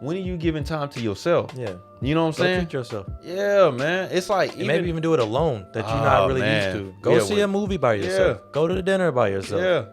when are you giving time to yourself? Yeah. You know what I'm saying? Treat yourself. Yeah, man. It's like Maybe even do it alone that you're not really used to. Go see a movie by yourself. Go to the dinner by yourself. Yeah.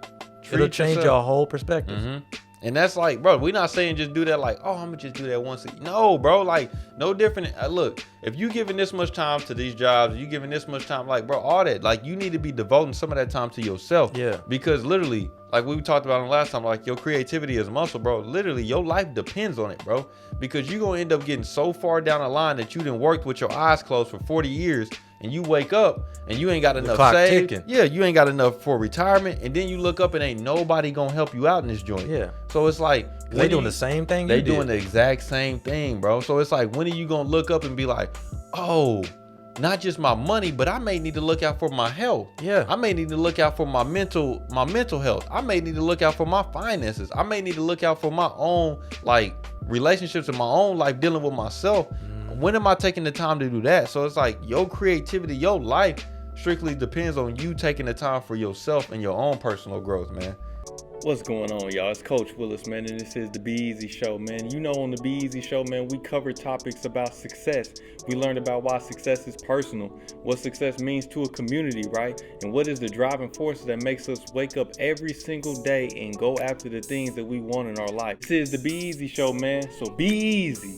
It'll change your whole perspective. And that's like, bro, we're not saying just do that like, oh, I'm gonna just do that once a year. No, bro, like, no different. Look, if you giving this much time to these jobs, you giving this much time, like, bro, all that, like, you need to be devoting some of that time to yourself. Yeah. Because literally, like we talked about on last time, like, your creativity is muscle, bro. Literally, your life depends on it, bro. Because you're gonna end up getting so far down the line that you done worked with your eyes closed for 40 years, and you wake up and you ain't got enough saved. Ticking. Yeah, you ain't got enough for retirement, and then you look up and ain't nobody gonna help you out in this joint. Yeah. So it's like, they doing the same thing. They doing the exact same thing, bro. So it's like, when are you gonna look up and be like, oh, not just my money, but I may need to look out for my health. Yeah. I may need to look out for my mental health. I may need to look out for my finances. I may need to look out for my own like relationships in my own life, dealing with myself. When am I taking the time to do that? So it's like, your creativity, your life strictly depends on you taking the time for yourself and your own personal growth, man. What's going on, y'all? It's Coach Williz, man, and this is the Be Eazy Show, man. You know, on the Be Eazy Show, man, we cover topics about success. We learned about why success is personal, what success means to a community, right? And what is the driving force that makes us wake up every single day and go after the things that we want in our life. This is the Be Eazy Show, man, so be easy.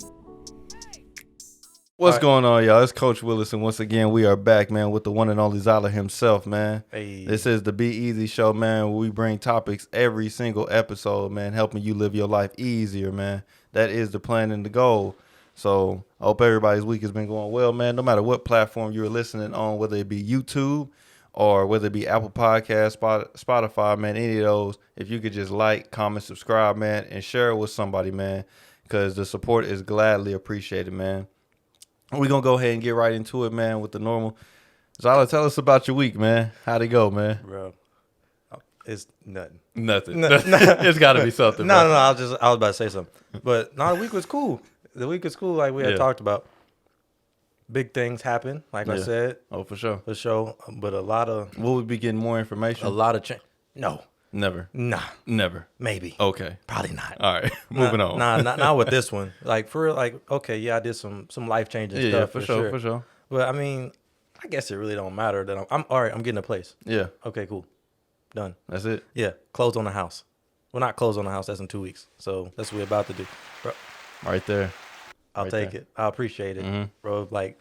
What's going on, y'all? It's Coach Williz, and once again, we are back, man, with the one and only Zyler himself, man. Hey. This is the Be Eazy Show, man, where we bring topics every single episode, man, helping you live your life easier, man. That is the plan and the goal. So I hope everybody's week has been going well, man. No matter what platform you're listening on, whether it be YouTube or whether it be Apple Podcasts, Spotify, man, any of those, if you could just like, comment, subscribe, man, and share it with somebody, man, because the support is gladly appreciated, man. We're going to go ahead and get right into it, man, with the normal. Zyler, tell us about your week, man. How'd it go, man? Bro, it's nothing. Nothing. It's got to be something. No, I was about to say something. But no, the week was cool. The week was cool, like we had talked about. Big things happen, like I said. Oh, for sure. For sure. But a lot of... Will we be getting more information? A lot of change. No. Never. Nah. Never. Maybe. Okay. Probably not. All right. Moving on. Not with this one. Like, for like, okay, yeah, I did some life-changing stuff. Yeah, for sure. But, I mean, I guess it really don't matter that I'm all right, I'm getting a place. Yeah. Okay, cool. Done. That's it? Yeah. Close on the house. Well, not close on the house. That's in 2 weeks. So, that's what we're about to do. Bro, right there. I'll take it. I appreciate it. Bro, like,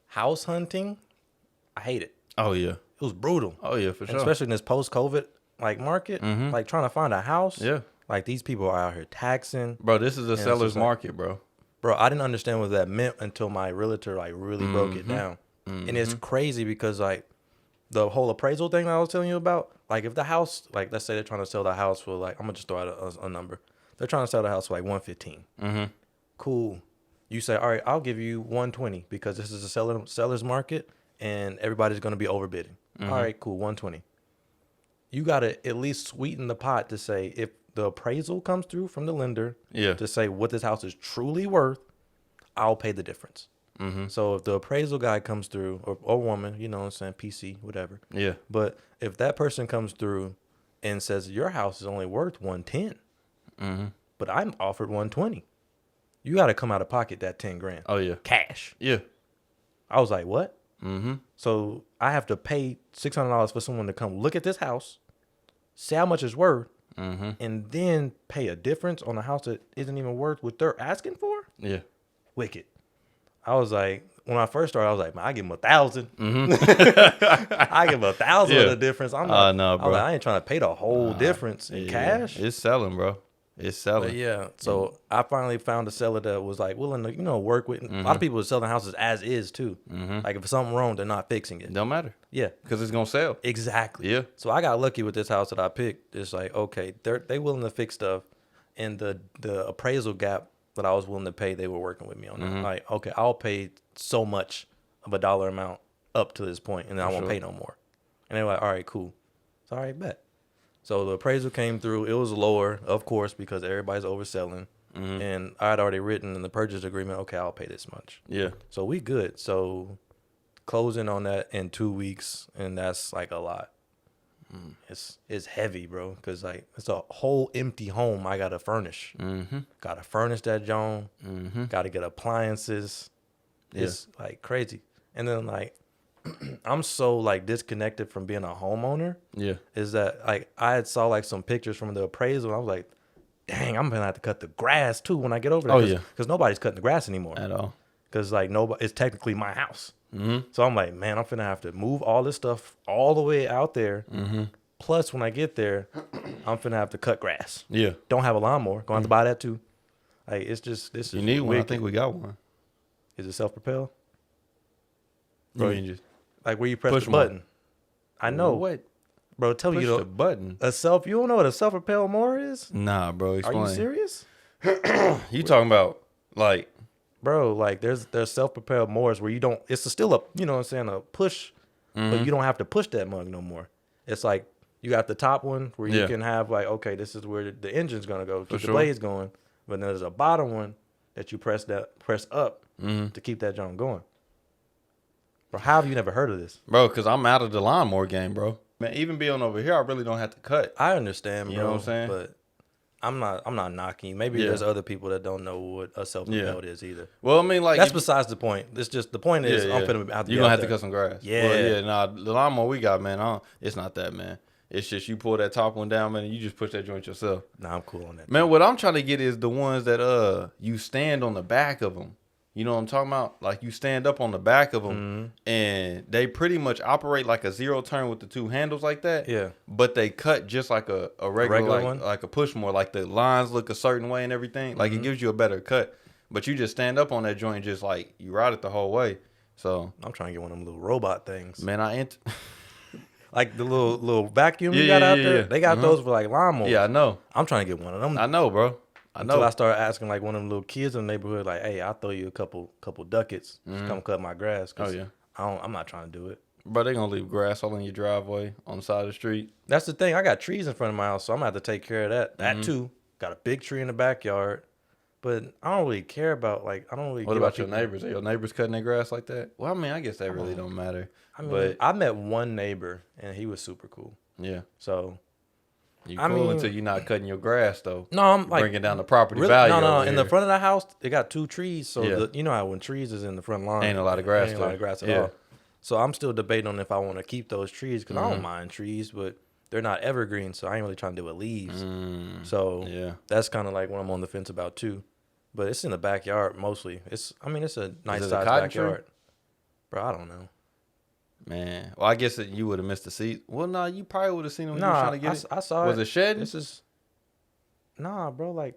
house hunting, I hate it. Oh, yeah. It was brutal. Oh, yeah, for sure. Especially in this post-COVID like market, like trying to find a house. Yeah. Like, these people are out here taxing. Bro, this is a seller's market, bro. Bro, I didn't understand what that meant until my realtor like really broke it down. And it's crazy because like the whole appraisal thing that I was telling you about, like if the house, like let's say they're trying to sell the house for like, I'm gonna just throw out a number. They're trying to sell the house for like 115. Cool. You say, all right, I'll give you 120 because this is a seller's market and everybody's gonna be overbidding. All right, cool, 120. You gotta at least sweeten the pot to say if the appraisal comes through from the lender, to say what this house is truly worth, I'll pay the difference. So if the appraisal guy comes through, or woman, you know what I'm saying, PC, whatever. Yeah. But if that person comes through and says your house is only worth 110, but I'm offered 120, you got to come out of pocket that 10 grand. Oh, yeah. Cash. Yeah. I was like, what? So I have to pay $600 for someone to come look at this house, say how much it's worth, and then pay a difference on a house that isn't even worth what they're asking for? Yeah. Wicked. I was like, when I first started, I was like, man, I give them 1,000. I give 1,000 of the difference. I'm like, no, bro. I ain't trying to pay the whole difference in cash. It's selling, bro. It's selling. But yeah. So I finally found a seller that was like willing to, work with. A lot of people are selling houses as is too. Like if something wrong, they're not fixing it. Don't matter. Yeah. Because it's going to sell. Exactly. Yeah. So I got lucky with this house that I picked. It's like, okay, they willing to fix stuff. And the appraisal gap that I was willing to pay, they were working with me on that. Like, okay, I'll pay so much of a dollar amount up to this point, and then I won't pay no more. And they were like, all right, cool. It's all right, bet. So the appraisal came through. It was lower, of course, because everybody's overselling. And I had already written in the purchase agreement, okay, I'll pay this much. Yeah. So we good. So closing on that in 2 weeks, and that's like a lot. It's heavy, bro, because like it's a whole empty home I gotta furnish. Gotta furnish that joint. Gotta get appliances. It's like crazy. And then like I'm so like disconnected from being a homeowner. Yeah. Is that like I had saw like some pictures from the appraisal. And I was like, dang, I'm gonna have to cut the grass too when I get over there. Oh, yeah. Because nobody's cutting the grass anymore. At all. Because like nobody, it's technically my house. So I'm like, man, I'm finna have to move all this stuff all the way out there. Plus, when I get there, I'm finna have to cut grass. Yeah. Don't have a lawnmower. Gonna have to buy that too. Like it's just this. You is need one. wicked. I think we got one. Is it self-propelled? You mean just Like where you press push the more. button. I know. What? Bro, tell Push you the button. you don't know what a self-propelled mower is? Nah, bro. Are Explain. you serious? You talking about like? Bro, like there's self-propelled mowers where you don't, still a, you know what I'm saying, a push, but you don't have to push that mug no more. It's like you got the top one where you can have like, okay, this is where the engine's gonna go, keep the blades going. But then there's a bottom one that you press up to keep that junk going. Bro, how have you never heard of this? Bro, because I'm out of the lawnmower game, bro. Man, even being over here, I really don't have to cut. I understand, bro. You know what I'm saying? But I'm not knocking you. Maybe there's other people that don't know what a self-propelled is either. Well, I mean, like That's besides the point. It's just the point is I'm finna have to you're be gonna out have there. to cut some grass. Yeah. Well, yeah. Nah, the lawnmower we got, man. It's not that, man. It's just you pull that top one down, man, and you just push that joint yourself. Nah, I'm cool on that. Man, what I'm trying to get is the ones that you stand on the back of them. You know what I'm talking about? Like you stand up on the back of them, and they pretty much operate like a zero turn with the two handles like that. Yeah. But they cut just like a regular one? like a push more. Like the lines look a certain way and everything. Like it gives you a better cut. But you just stand up on that joint, just like you ride it the whole way. So I'm trying to get one of them little robot things. man, Like the little vacuum you Yeah, got yeah, out yeah, there. yeah. They got those for like lawnmowers. yeah, I know, I'm trying to get one of them. I know, bro. I know. Until I started asking like one of them little kids in the neighborhood, like, "Hey, I'll throw you a couple ducats to come cut my grass." 'Cause Oh, yeah. I'm not trying to do it. Bro, they gonna leave grass all in your driveway on the side of the street. That's the thing. I got trees in front of my house, so I'm gonna have to take care of that. That too. Got a big tree in the backyard, but I don't really care about like I don't really. What give about a your people- neighbors? Are your neighbors cutting their grass like that? Well, I mean, I guess that really don't matter. I mean, but I met one neighbor and he was super cool. yeah, So you I cool mean- until you're not cutting your grass though. no, I'm like Bringing down the property really, value. no. over In the here. front of the house, they got two trees. So Yeah. you know how when trees is in the front lawn, Ain't a lot of grass Ain't a lot there. of grass at Yeah. all. So I'm still debating on if I want to keep those trees because I don't mind trees, but they're not evergreen, so I ain't really trying to deal with leaves. So Yeah. that's kind of like what I'm on the fence about too. But it's in the backyard mostly. It's a nice it a sized cotton tree? backyard. Bro, I don't know. Man, well, I guess that you would have missed the seat. Well, nah, you probably would have seen them when you was Nah, trying to get it. I saw Was it. it shedding? This is bro. Like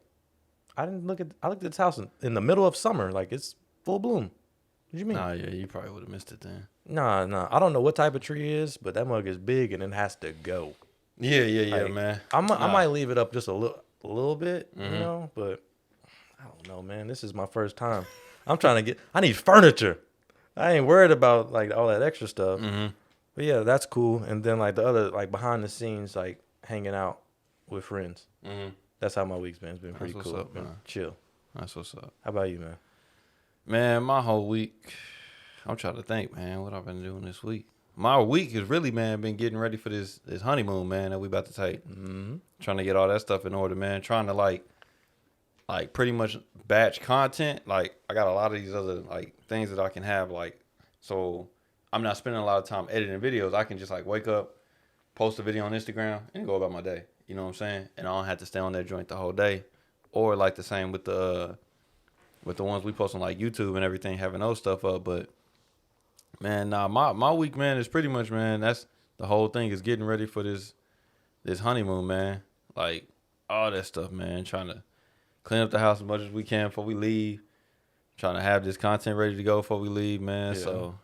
I looked at this house in the middle of summer. Like it's full bloom. What you mean? Nah, yeah, you probably would have missed it then. Nah. I don't know what type of tree it is, but that mug is big and it has to go. Yeah, Like, man. I Nah. might leave it up just a little bit, you know, but I don't know, man. This is my first time. I need furniture. I ain't worried about like all that extra stuff. But yeah, that's cool. And then like the other, like behind the scenes, like hanging out with friends. That's how my week's been. It's been pretty what's cool. up, Been man. chill. That's what's up. How about you, man? Man, my whole week, I'm trying to think, man, what I've been doing this week. My week has really, man, been getting ready for this honeymoon, man, that we about to take. Trying to get all that stuff in order, man. Trying to like pretty much batch content. Like I got a lot of these other like things that I can have, like, so I'm not spending a lot of time editing videos. I can just like wake up, post a video on Instagram, and go about my day. You know what I'm saying? And I don't have to stay on that joint the whole day. Or like the same with the ones we post on like YouTube and everything, having those stuff up. But man, nah, my week, man, is pretty much, man, that's the whole thing, is getting ready for this honeymoon, man. Like all that stuff, man. Trying to clean up the house as much as we can before we leave. Trying to have this content ready to go before we leave, man. Yeah. So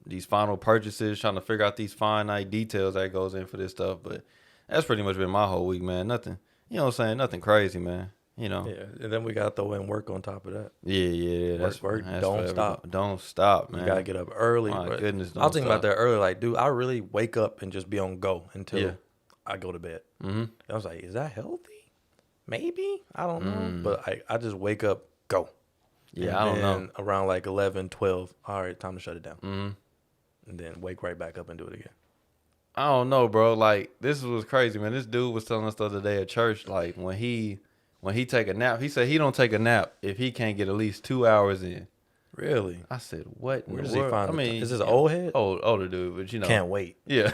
these final purchases, trying to figure out these finite details that goes in for this stuff. But that's pretty much been my whole week, man. Nothing, you know what I'm saying? Nothing crazy, man. You know. Yeah, and then we got to throw in work on top of that. Yeah. That's Work, that's don't forever. stop. Don't stop, man. You got to get up early. My but goodness, I was thinking about stop. that earlier. Like, dude, I really wake up and just be on go until I go to bed. I was like, is that healthy? Maybe. I don't know. But I just wake up, go. Yeah, And I don't know. then around like 11, 12, all right, time to shut it down. And then wake right back up and do it again. I don't know, bro. Like, this was crazy, man. This dude was telling us the other day at church, like, when he take a nap, he said he don't take a nap if he can't get at least 2 hours in. Really? I said, what? Where does he find? I mean, is this an old head? Older dude, but you know, can't wait. Yeah.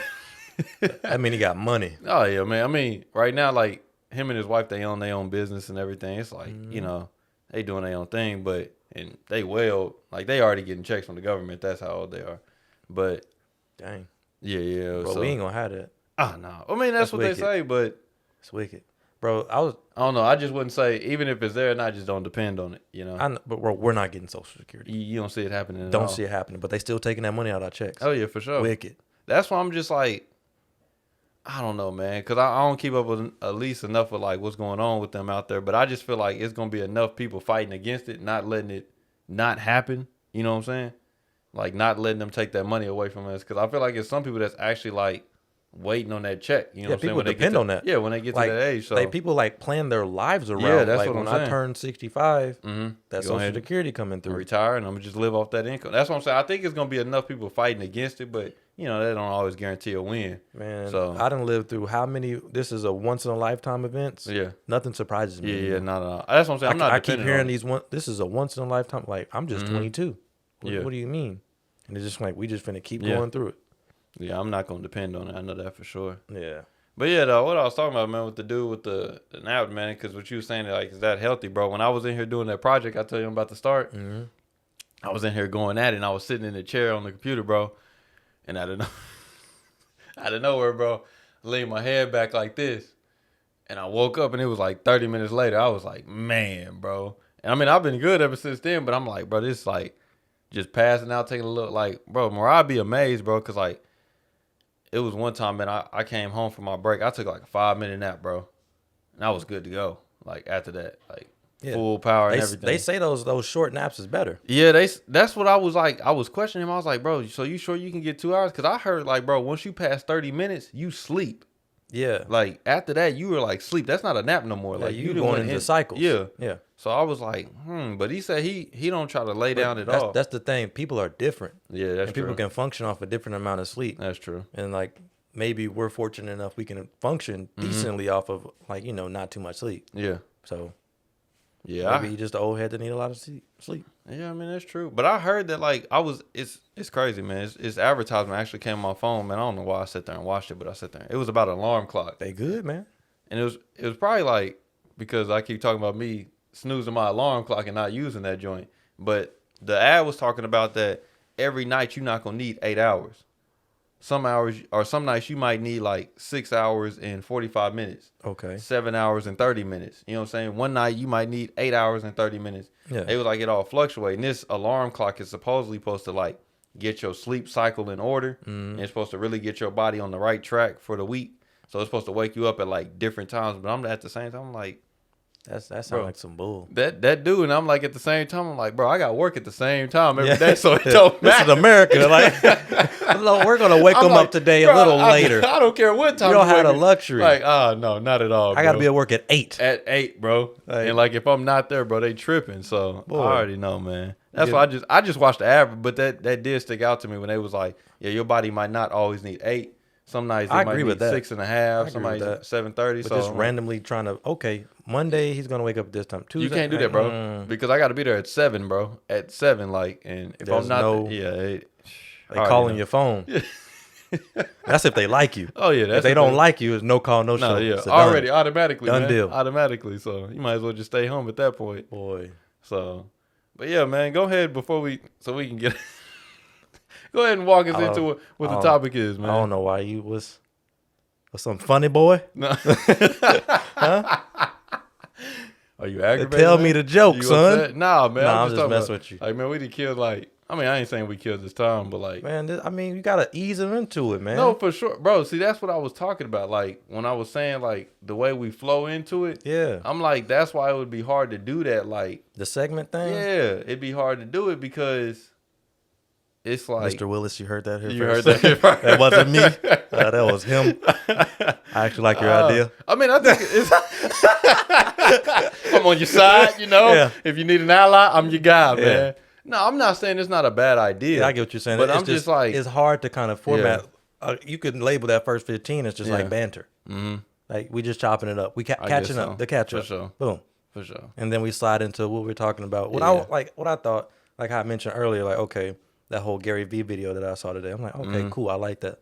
I mean, he got money. Oh yeah, man. I mean, right now, like him and his wife, they own their own business and everything. It's like you know, they doing their own thing, but and they like they already getting checks from the government. That's how old they are. But dang, yeah. Bro, so, we ain't gonna have that. Oh no. I mean, that's what wicked. they say, but it's wicked, bro. I don't know. I just wouldn't say even if it's there or not. Just don't depend on it. You know. I know, but we're not getting Social Security. You don't see it happening. Don't see it happening, but they still taking that money out of our checks. Oh yeah, for sure. Wicked. That's why I'm just like, I don't know, man, because I don't keep up with at least enough of like what's going on with them out there. But I just feel like it's gonna be enough people fighting against it, not letting it not happen. You know what I'm saying? Like not letting them take that money away from us. Because I feel like it's some people that's actually like waiting on that check. You know what I'm saying? People depend on that. Yeah, when they get like, to that age. So like people like plan their lives around. Yeah, that's like what I'm when I saying. turned 65, that Go ahead Social Security coming through. retire and I'm gonna just live off that income. That's what I'm saying. I think it's gonna be enough people fighting against it, but you know, that don't always guarantee a win. Man, so I done lived through how many? This is a once in a lifetime events. Yeah, nothing surprises me. Yeah, not at all. That's what I'm saying. I'm not. I keep hearing these one. This is a once in a lifetime. Like I'm just 22. Yeah. What do you mean? And it's just like we just finna keep going through it. Yeah, I'm not gonna depend on it. I know that for sure. Yeah. But yeah, though, what I was talking about, man, with the dude with the nap, man, because what you were saying, like, is that healthy, bro? When I was in here doing that project, I tell you I'm about to start. I was in here going at it, and I was sitting in the chair on the computer, bro, and out of nowhere, bro, I leaned my head back like this, and I woke up, and it was like 30 minutes later. I was like, man, bro. And I mean, I've been good ever since then, but I'm like, bro, this like just passing out, taking a look, like, bro, Mariah be amazed, bro, because like, it was one time, man, I came home from my break. I took like a 5-minute nap, bro. And I was good to go. Like after that, like full power and everything. They say those short naps is better. Yeah, that's what I was like. I was questioning him. I was like, bro, so you sure you can get 2 hours? Because I heard like, bro, once you pass 30 minutes, you sleep. Yeah. Like after that, you were like sleep. That's not a nap no more. Like you going into cycles. Yeah. Yeah. So I was like, But he said he don't try to lay down at all. That's the thing. People are different. Yeah, that's true. People can function off a different amount of sleep. That's true. And like maybe we're fortunate enough we can function decently off of like, you know, not too much sleep. Yeah. So yeah, maybe you just an old head that need a lot of sleep. Yeah, I mean that's true. But I heard that like it's crazy, man. It's advertisement actually came on my phone, man. I don't know why I sat there and watched it, but I sat there. It was about an alarm clock. They good, man. And it was probably like because I keep talking about me snoozing my alarm clock and not using that joint. But the ad was talking about that every night you're not gonna need 8 hours. Some hours or some nights you might need like 6 hours and 45 minutes. Okay. 7 hours and 30 minutes. You know what I'm saying? One night you might need 8 hours and 30 minutes. Yeah. It was like it all fluctuating. This alarm clock is supposedly supposed to like get your sleep cycle in order. And it's supposed to really get your body on the right track for the week. So it's supposed to wake you up at like different times. But I'm at the same time, I'm like, that sounds bro, like some bull. That dude, and I'm like at the same time, I'm like, bro, I got work at the same time every day, so it don't This matter. is America. Like, look, we're gonna wake I'm them like, up today bro, a little later. I don't care what time. You don't have the wake me. luxury. Like, no, not at all. I gotta bro. be at work at 8. At 8, bro. Hey. And like if I'm not there, bro, they tripping. So Boy. I already know, man. That's Yeah. why I just watched the average, but that did stick out to me when they was like, yeah, your body might not always need 8. Some nights it I might agree need with that. 6.5. Some agree with nights that. 7:30. But So just I'm randomly trying to Monday he's gonna wake up at this time. Tuesday you can't do that, bro, because I got to be there at 7, bro. At 7, like, and if There's I'm not, no- they calling your phone. That's if they like you. Oh yeah, that's If they don't like you, it's no call, no show. No, yeah, It's a already done. automatically, Done man. deal. Automatically. So you might as well just stay home at that point. Boy. So, but yeah, man, go ahead so we can get. Go ahead and walk us into what the topic is, man. I don't know why you was some funny boy. No. Huh? Are you aggravated? Tell man? me the joke, You son. upset? Nah, man. Nah, I'm just just talking messing about, with you. Like, man, we done killed like. I mean, I ain't saying we killed this time, but like. Man, you gotta ease them into it, man. No, for sure, bro. See, that's what I was talking about. Like when I was saying like the way we flow into it. Yeah. I'm like, that's why it would be hard to do that. Like The segment thing. yeah, it'd be hard to do it because it's like Mr. Willis, you heard that here you first. heard that. First. That wasn't me. That was him. I actually like your idea. I mean, I think it's. I'm on your side, you know. Yeah. If you need an ally, I'm your guy, Yeah. man. No, I'm not saying it's not a bad idea. Yeah, I get what you're saying. But It's I'm just like, it's hard to kind of format you could label that first 15 as just like banter. Mm-hmm. Like we just chopping it up. We catching up. The catch up. Sure. Boom. For sure. And then we slide into what we're talking about. What I thought, like how I mentioned earlier, like, okay, that whole Gary Vee video that I saw today. I'm like, okay, cool. I like that.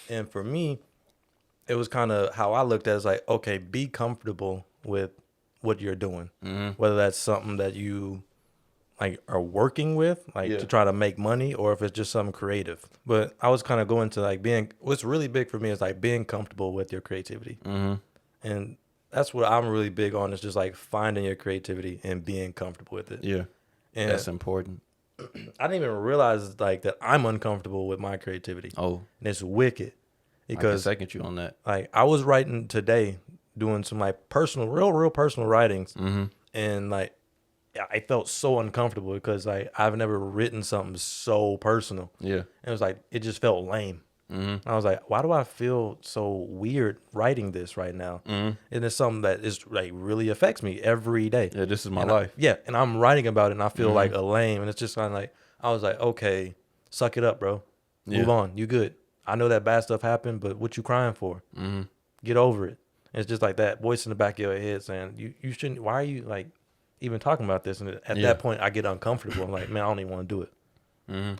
And for me, it was kind of how I looked at it, is like, okay, be comfortable with what you're doing. Whether that's something that you like are working with, like to try to make money, or if it's just something creative. But I was kind of going to like what's really big for me is like being comfortable with your creativity. And that's what I'm really big on, is just like finding your creativity and being comfortable with it. Yeah. And that's important. I didn't even realize like that I'm uncomfortable with my creativity. Oh. And it's wicked. Because I can second you on that. Like I was writing today, doing some like personal, real personal writings. And like I felt so uncomfortable because like I've never written something so personal. Yeah. And it was like, it just felt lame. I was like, why do I feel so weird writing this right now? And it's something that is like really affects me every day. Yeah, this is my life. And I'm writing about it, and I feel like a lame. And it's just kind of like, I was like, okay, suck it up, bro. Move on. You good. I know that bad stuff happened, but what you crying for? Get over it. And it's just like that voice in the back of your head saying, you shouldn't, why are you like even talking about this? And at that point, I get uncomfortable. I'm like, man, I don't even want to do it.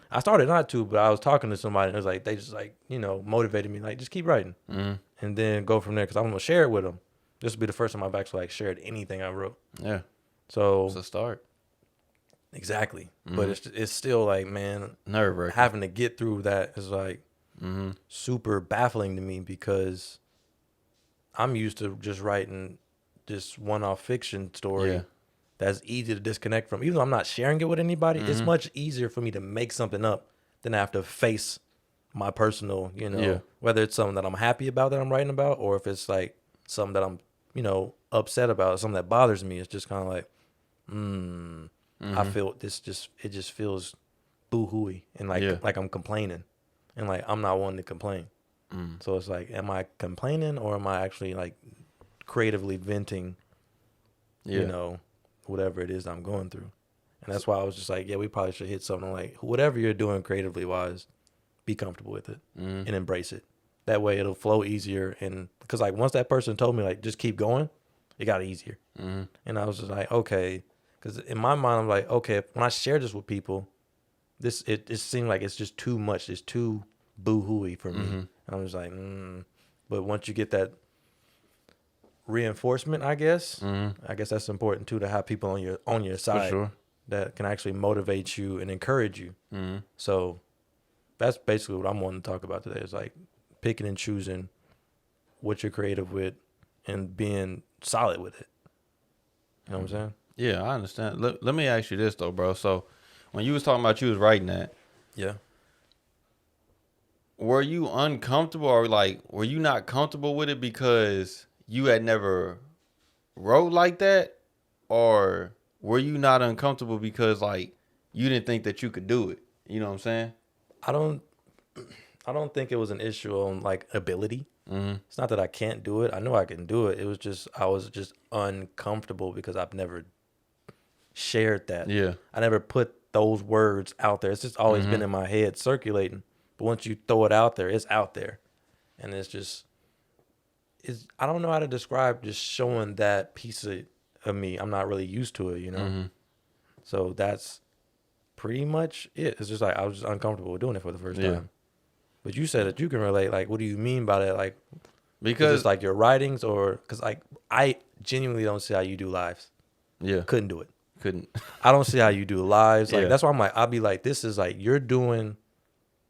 I started not to, but I was talking to somebody, and it was like, they just like, you know, motivated me, like, just keep writing. And then go from there, because I'm going to share it with them. This will be the first time I've actually like shared anything I wrote. Yeah. So it's a start. Exactly. But it's still like, man, nerve-wracking. Having to get through that is like super baffling to me, because I'm used to just writing just one-off fiction story that's easy to disconnect from. Even though I'm not sharing it with anybody, it's much easier for me to make something up than I have to face my personal, you know, whether it's something that I'm happy about that I'm writing about, or if it's like something that I'm, you know, upset about, something that bothers me. It's just kind of like, I feel it just feels boo-hooey and like I'm complaining, and like I'm not one to complain. So it's like, am I complaining, or am I actually like creatively venting, you know, whatever it is I'm going through? And that's why I was just like, we probably should hit something like, whatever you're doing creatively wise, be comfortable with it and embrace it. That way it'll flow easier. And because like once that person told me like, just keep going, it got easier. And I was just like, okay. Because in my mind, I'm like, okay, when I share this with people, it seemed like it's just too much. It's too boo-hooey for me. And I was like, But once you get that reinforcement, I guess that's important too, to have people on your side that can actually motivate you and encourage you. So that's basically what I'm wanting to talk about today, is like picking and choosing what you're creative with and being solid with it. You know what I'm saying? Yeah, I understand. Let me ask you this though, bro. So when you was talking about you was writing that, were you uncomfortable, or like were you not comfortable with it because you had never wrote like that, or were you not uncomfortable because like you didn't think that you could do it? You know what I'm saying? I don't think it was an issue on like ability. It's not that I can't do it. I know I can do it. It was just, I was just uncomfortable because I've never shared that. I never put those words out there. It's just always been in my head circulating. But once you throw it out there, it's out there. And it's just, I don't know how to describe just showing that piece of me. I'm not really used to it, you know? So that's pretty much it. It's just like, I was just uncomfortable with doing it for the first time. But you said that you can relate. Like, what do you mean by that? Like, because it's like your writings, or because like I genuinely don't see how you do lives. Couldn't do it. I don't see how you do lives. Like that's why I'm like, I'll be like, this is like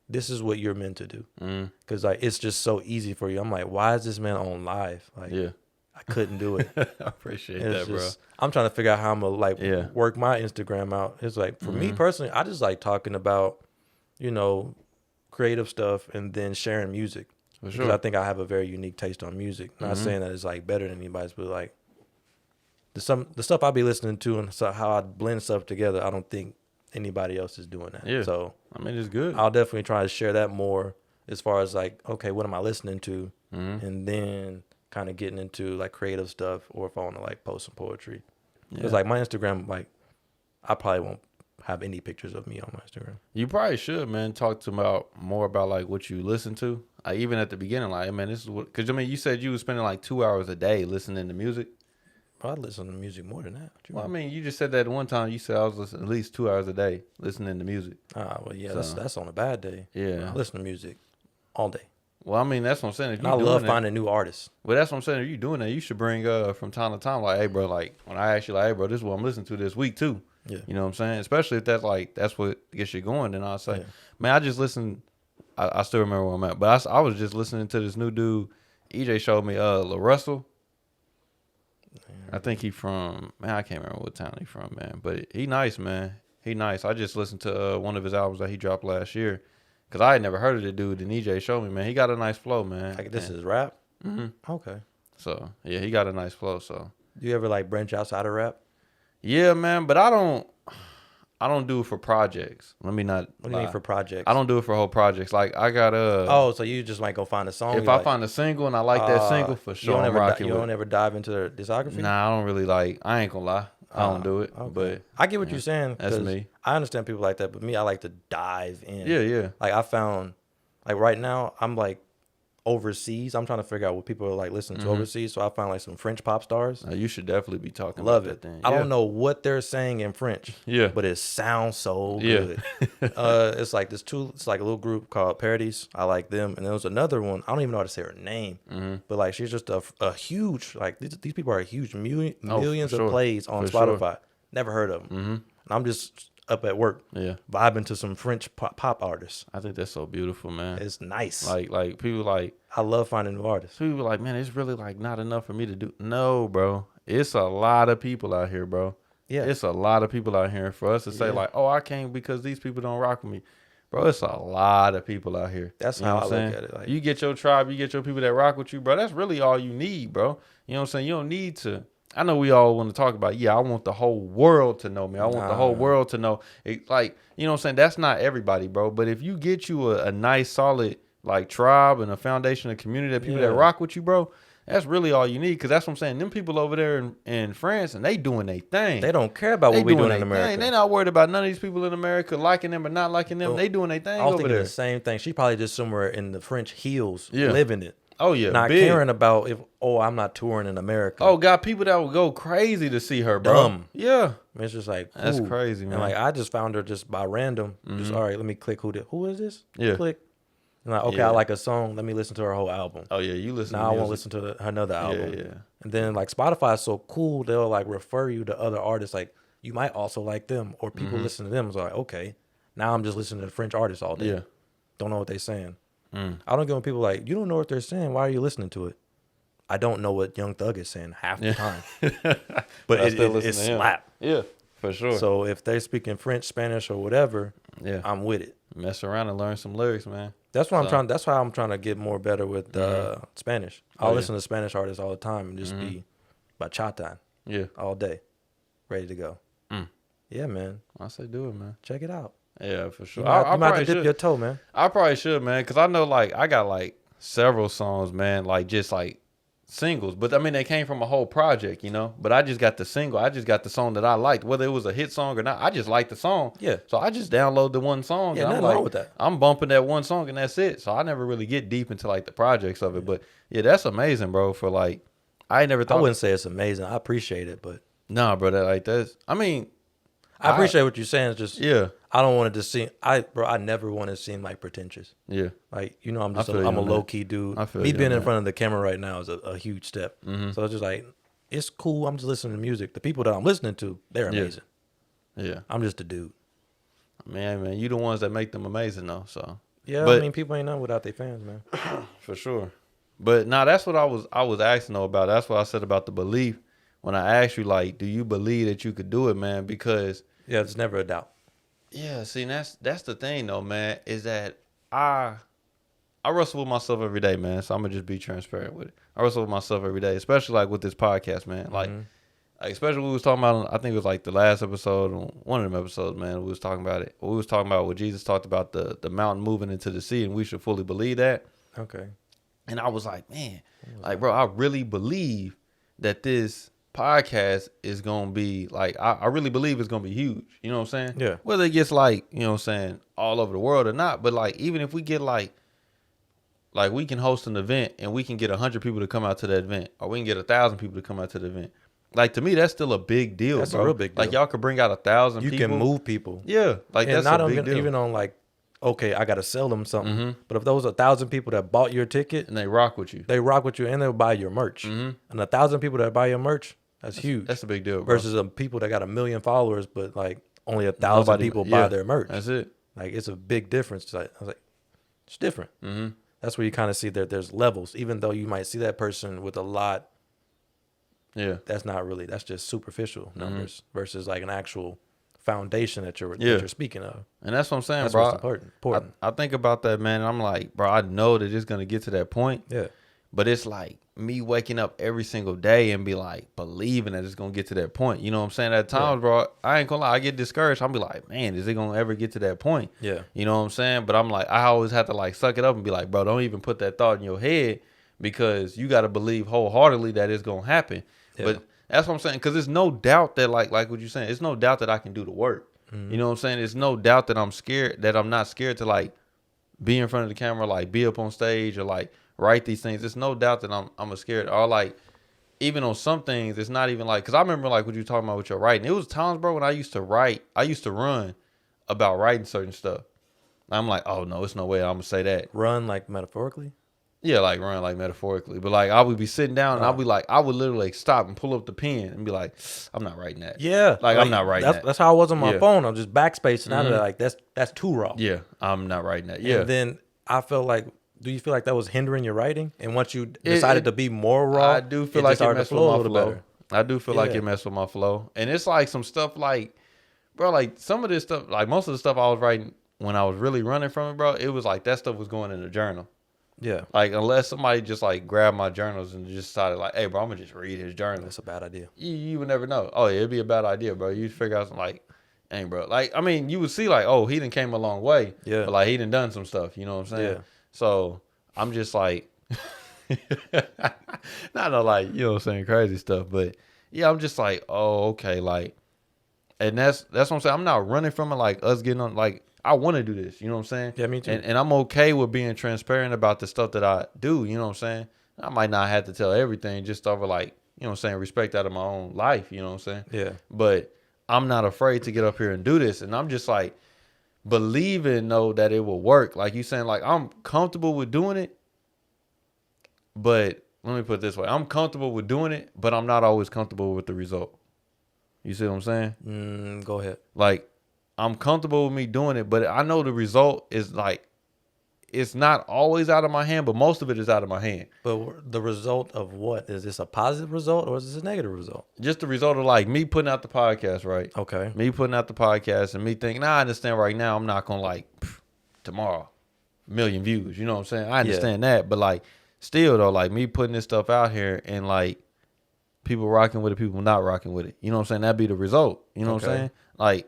this is what you're meant to do. Because like it's just so easy for you. I'm like, why is this man on live? Like, I couldn't do it. I appreciate that, bro. I'm trying to figure out how I'm gonna like work my Instagram out. It's like for me personally, I just like talking about, you know, creative stuff and then sharing music. Because I think I have a very unique taste on music. Not saying that it's like better than anybody's, but like the stuff I be listening to and so how I blend stuff together, I don't think anybody else is doing that. So I mean, it's good. I'll definitely try to share that more, as far as like, okay, what am I listening to? And then kind of getting into like creative stuff, or if I want to like post some poetry. Because like my Instagram, like I probably won't have any pictures of me on my Instagram. You probably should, man. Talk to about more about like what you listen to. Like even at the beginning, like, man, this is what. Because I mean, you said you was spending like 2 hours a day listening to music. I listen to music more than that. Well, I mean, you just said that one time. You said I was listening at least 2 hours a day listening to music. Well, yeah, so, that's on a bad day. Yeah, I listen to music all day. Well, I mean, that's what I'm saying. If you I love finding new artists. Well, that's what I'm saying. If you doing that, you should bring from time to time, like, hey, bro, like when I ask you, like, hey, bro, this is what I'm listening to this week too. Yeah, you know what I'm saying. Especially if that's what gets you going. Then I'll say, man, I just listened. I still remember where I'm at, but I was just listening to this new dude. EJ showed me La Russell. I think he from, man, I can't remember what town he from, man. But he nice, man. He nice. I just listened to one of his albums that he dropped last year. Because I had never heard of the dude. And EJ showed me, man. He got a nice flow, man. Like this is rap? Mm-hmm. Okay. So, yeah, he got a nice flow, so. Do you ever, like, branch outside of rap? Yeah, man. But I don't do it for projects. Let me not What do you mean for projects? I don't do it for whole projects. Like, I got Oh, so you just might go find a song? If I find a single and I like that single, for sure I'm rocking with it. You don't ever dive into their discography? Nah, I don't really like, I ain't gonna lie. I don't do it. Okay. But I get what you're saying. That's me. I understand people like that, but me, I like to dive in. Yeah. Like I found, like right now, I'm like overseas. I'm trying to figure out what people are like listening to overseas. So I found like some French pop stars. You should definitely be talking Love about it. that thing. I don't know what they're saying in French. Yeah. But it sounds so good. It's like it's like a little group called Parodies. I like them. And there was another one. I don't even know how to say her name. But like she's just a huge, like these people are huge, millions of plays on Spotify. Sure. Never heard of them. And I'm just up at work, vibing to some French pop artists. I think that's so beautiful, man. It's nice. Like people like, I love finding new artists. People like, man, it's really like not enough for me to do. No, bro, it's a lot of people out here, bro. Yeah, it's a lot of people out here for us to say like, oh, I can't because these people don't rock with me, bro. It's a lot of people out here. That's how I look at it. Like, you get your tribe, you get your people that rock with you, bro. That's really all you need, bro. You know what I'm saying? You don't need to. I know we all want to talk about, I want the whole world to know me. I want the whole world to know. Like, you know what I'm saying? That's not everybody, bro. But if you get you a nice, solid, like, tribe and a foundation of community of people that rock with you, bro, that's really all you need. Because that's what I'm saying. Them people over there in France, and they doing their thing. They don't care about what we doing in America. They not worried about none of these people in America liking them or not liking them. They doing their thing over there. I was thinking the same thing. She probably just somewhere in the French hills living it. Oh, yeah. Not caring about I'm not touring in America. Oh, got people that would go crazy to see her, bro. Dumb. Yeah. It's just like, that's crazy, man. And like, I just found her just by random. Just, all right, let me click who is this? Yeah. Click. And like, okay, I like a song. Let me listen to her whole album. Oh, yeah, you listen now I won't listen to another album. Yeah. And then like Spotify is so cool, they'll like refer you to other artists. Like, you might also like them. Or people listen to them. It's like, okay, now I'm just listening to French artists all day. Yeah. Don't know what they're saying. I don't get when people like, you don't know what they're saying. Why are you listening to it? I don't know what Young Thug is saying half the time. But it slap. Yeah, for sure. So if they're speaking French, Spanish, or whatever, I'm with it. Mess around and learn some lyrics, man. That's why I'm trying to get more better with Spanish. I'll listen to Spanish artists all the time and just be bachata. Yeah. All day. Ready to go. Yeah, man. I say do it, man. Check it out. Yeah, for sure. I might dip your toe, man. I probably should, man, because I know, like, I got, like, several songs, man, like, just, like, singles. But, I mean, they came from a whole project, you know? But I just got the single. I just got the song that I liked. Whether it was a hit song or not, I just liked the song. Yeah. So I just download the one song. Yeah, and nothing I'm like, wrong with that. I'm bumping that one song, and that's it. So I never really get deep into, like, the projects of it. But, yeah, that's amazing, bro, for, like, I ain't never thought. I wouldn't say it's amazing. I appreciate it, but. Nah, bro, that's, I mean. I appreciate what you're saying. It's just, yeah. I don't want it to seem, I never want to seem like pretentious. Yeah. Like, you know, I'm a low key dude. Me being in front of the camera right now is a huge step. So it's just like, it's cool. I'm just listening to music. The people that I'm listening to, they're amazing. Yeah. I'm just a dude. Man, you the ones that make them amazing though. So yeah, but, I mean, people ain't nothing without their fans, man. For sure. But that's what I was asking though about. That's what I said about the belief when I asked you, like, do you believe that you could do it, man? Because yeah, there's never a doubt. Yeah, see, that's the thing though, man, is that I wrestle with myself every day, man. So I'm gonna just be transparent with it. I wrestle with myself every day, especially like with this podcast, man. Like especially we was talking about, I think it was like the last episode, one of them episodes, man. We was talking about it. We was talking about what Jesus talked about the mountain moving into the sea, and we should fully believe that. Okay. And I was like, man, like, bro, I really believe that this podcast is gonna be like I really believe it's gonna be huge. You know what I'm saying? Yeah. Whether it gets like, you know what I'm saying, all over the world or not, but like even if we get like we can host an event and we can get 100 people to come out to that event, or we can get 1,000 people to come out to the event. Like to me, that's still a big deal. That's bro. a real big deal. Like y'all could bring out 1,000 people. You can move people. Yeah, like And that's not a big deal. even on like, okay, I gotta sell them something. But if those 1,000 people that bought your ticket, And they rock with you. they rock with you and they'll buy your merch. And 1,000 people that buy your merch, that's huge. That's a big deal, bro. Versus people that got 1 million followers, but like only 1,000 Nobody- people yeah, buy their merch. That's it. Like it's a big difference. It's like, I was like, it's different. That's where you kind of see that there's levels. Even though you might see that person with a lot, Yeah. that's not really. That's just superficial numbers versus like an actual foundation that you're Yeah. that you're speaking of. And that's what I'm saying, That's bro. what's important. I think about that, man, and I'm like, bro, I know that it's gonna get to that point. Yeah. But it's like me waking up every single day and be like believing that it's gonna get to that point. You know what I'm saying? At times, bro, I ain't gonna lie, I get discouraged. I'll be like, man, is it gonna ever get to that point? Yeah. You know what I'm saying? But I'm like, I always have to like suck it up and be like, bro, don't even put that thought in your head because you gotta believe wholeheartedly that it's gonna happen. Yeah. But that's what I'm saying, because there's no doubt that like what you're saying, it's no doubt that I can do the work. You know what I'm saying? There's no doubt that I'm scared, that I'm not scared to like be in front of the camera, like be up on stage or like write these things. There's no doubt that I'm scared. Or like even on some things, it's not even like, because I remember like what you were talking about with your writing. It was times, bro, when I used to run about writing certain stuff. I'm like, oh no, it's no way I'm gonna say that. Run like metaphorically. Yeah, like run like metaphorically. But like I would be sitting down and I'd be like, I would literally like stop and pull up the pen and be like, I'm not writing that. Yeah. Like I'm not writing that. That's how I was on my Yeah. phone. I'm just backspacing out of that. Like that's too raw. Yeah, I'm not writing that. Yeah. And then I felt like, do you feel like that was hindering your writing? And once you decided to be more raw, I do feel like it started messed to with flow my a little flow. better. I do feel like Yeah. it messed with my flow. And it's like some stuff like, bro, like some of this stuff, like most of the stuff I was writing when I was really running from it, bro, it was like that stuff was going in the journal. Yeah. Like unless somebody just like grabbed my journals and just decided like, hey, bro, I'm gonna just read his journal. That's a bad idea. You would never know. Oh, yeah, it'd be a bad idea, bro. You'd figure out some like, dang, bro. Like, I mean, you would see like, oh, he done came a long way. Yeah. But like he done some stuff. You know what I'm saying? Yeah. So I'm just like, not no like, you know what I'm saying, crazy stuff. But yeah, I'm just like, oh, okay, like, and that's what I'm saying. I'm not running from it. Like us getting on, like I want to do this. You know what I'm saying? Yeah, me too. And I'm okay with being transparent about the stuff that I do. You know what I'm saying? I might not have to tell everything just over like, you know what I'm saying, respect out of my own life. You know what I'm saying? Yeah. But I'm not afraid to get up here and do this. And I'm just like believing though that it will work. Like you saying, like I'm comfortable with doing it. But let me put it this way. I'm comfortable with doing it, but I'm not always comfortable with the result. You see what I'm saying? Go ahead. Like I'm comfortable with me doing it, but I know the result is like, it's not always out of my hand, but most of it is out of my hand. But the result of what? Is this a positive result or is this a negative result? Just the result of like me putting out the podcast, right? Okay. Me putting out the podcast and me thinking, I understand right now I'm not going to like tomorrow, 1 million views. You know what I'm saying? I understand that. But like still though, like me putting this stuff out here and like people rocking with it, people not rocking with it. You know what I'm saying? That'd be the result. You know what I'm saying? Like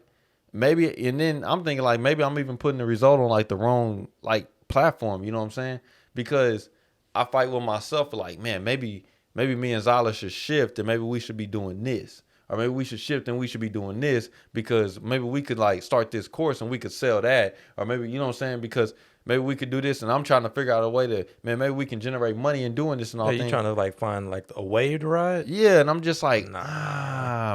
maybe, and then I'm thinking like maybe I'm even putting the result on like the wrong like platform. You know what I'm saying? Because I fight with myself for like, man, maybe me and Zyler should shift and maybe we should be doing this. Or maybe we should shift and we should be doing this because maybe we could like start this course and we could sell that. Or maybe, you know what I'm saying? Because maybe we could do this and I'm trying to figure out a way to, man, maybe we can generate money in doing this and all Yeah, you trying to like find like a wave to ride? Yeah, and I'm just like,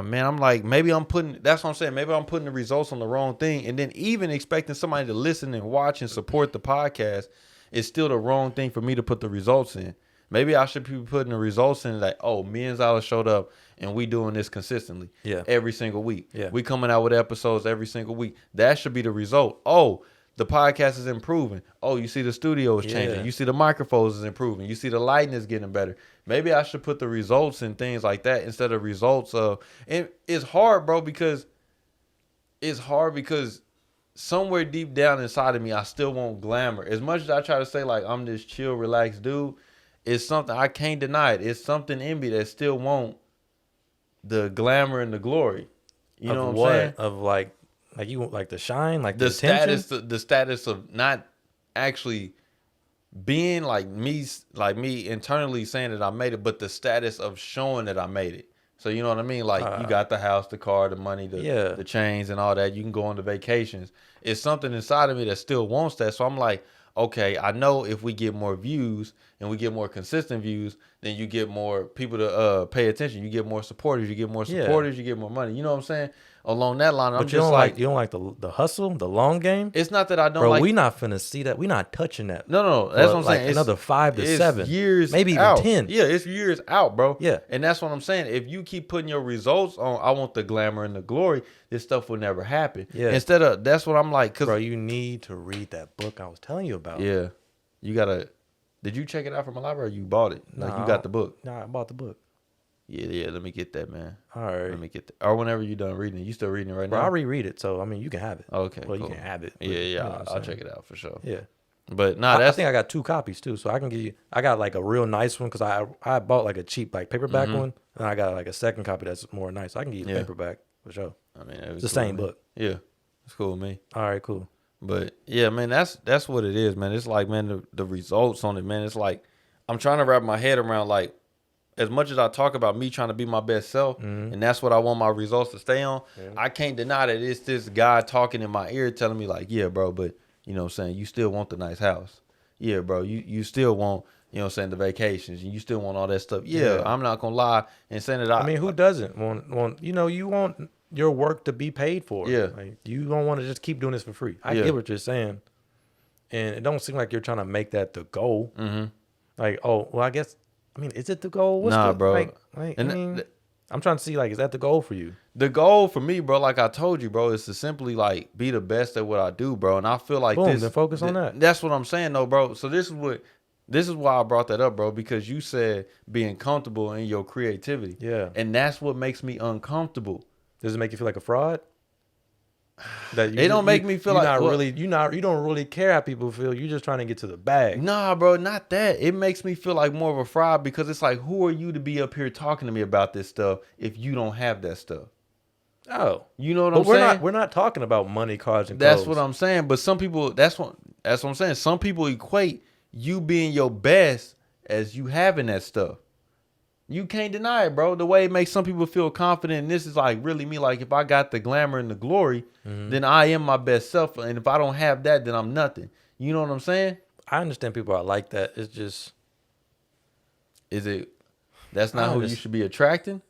man, I'm like, maybe I'm putting, that's what I'm saying. Maybe I'm putting the results on the wrong thing. And then even expecting somebody to listen and watch and support the podcast is still the wrong thing for me to put the results in. Maybe I should be putting the results in like, oh, me and Zyler showed up and we doing this consistently every single week. Yeah. We coming out with episodes every single week. That should be the result. Oh, the podcast is improving. Oh, you see the studio is changing. You see the microphones is improving. You see the lighting is getting better. Maybe I should put the results in things like that instead of results of, and it's hard, bro, because somewhere deep down inside of me, I still want glamour. As much as I try to say like I'm this chill, relaxed dude, it's something I can't deny it. It's something in me that still want the glamour and the glory. You know what I'm saying? Of like you want like the shine, like the status, the status of not actually being like me internally saying that I made it, but the status of showing that I made it. So you know what I mean? Like you got the house, the car, the money, the chains and all that. You can go on the vacations. It's something inside of me that still wants that. So I'm like, okay, I know if we get more views and we get more consistent views, then you get more people to pay attention. You get more supporters. You get more supporters. You get more money. You know what I'm saying? Along that line, I'm just like, you don't like the hustle, the long game. It's not that I don't Bro, like. We not finna see that. We not touching that. No. That's what I'm saying. It's another 5 to 7 years, maybe out. even 10. Yeah, it's years out, bro. Yeah, and that's what I'm saying. If you keep putting your results on, I want the glamour and the glory. This stuff will never happen. Yeah. Instead of that's what I'm like. Cause bro, you need to read that book I was telling you about. Yeah, you gotta. Did you check it out from a library? Or you bought it? Like you got the book? Nah, I bought the book. Yeah. Let me get that, man. All right. Let me get that. Or whenever you're done reading it. You still reading it right now? I'll reread it. So, I mean, you can have it. Okay. Well, cool. you can have it. But, yeah. I'll check it out for sure. Yeah. But I think I got 2 copies too. So I can give you, I got like a real nice one because I bought like a cheap like paperback one. And I got like a second copy that's more nice. So I can give you the paperback for sure. I mean, it's the same book. Yeah. It's cool with me. All right, cool. But yeah, man, that's what it is, man. It's like, man, the results on it, man. It's like, I'm trying to wrap my head around like, as much as I talk about me trying to be my best self, and that's what I want my results to stay on, I can't deny that it's this guy talking in my ear telling me like, yeah, bro, but you know what I'm saying, you still want the nice house. Yeah, bro, you still want, you know what I'm saying, the vacations, and you still want all that stuff. Yeah. I'm not gonna lie and saying that I mean, who doesn't want you know, you want your work to be paid for. Yeah. Like, you don't want to just keep doing this for free. I get what you're saying. And it don't seem like you're trying to make that the goal. Like, oh, well, I guess, I mean, is it the goal? What's bro. Like, I mean, I'm trying to see, like, is that the goal for you? The goal for me, bro, like I told you, bro, is to simply, like, be the best at what I do, bro. And I feel like then focus on that. That's what I'm saying, though, bro. So this is why I brought that up, bro, because you said being comfortable in your creativity. Yeah. And that's what makes me uncomfortable. Does it make you feel like a fraud? It don't make me feel like you don't really care how people feel. You're just trying to get to the bag. Nah, bro, not that. It makes me feel like more of a fraud because it's like, who are you to be up here talking to me about this stuff if you don't have that stuff? Oh, you know what I'm saying? We're not talking about money, cars, and that's clothes. what I'm saying. But some people, that's what I'm saying. Some people equate you being your best as you having that stuff. You can't deny it, bro. The way it makes some people feel confident, and this is like really me. Like if I got the glamour and the glory, then I am my best self. And if I don't have that, then I'm nothing. You know what I'm saying? I understand people are like that. It's just, that's not who you should be attracting?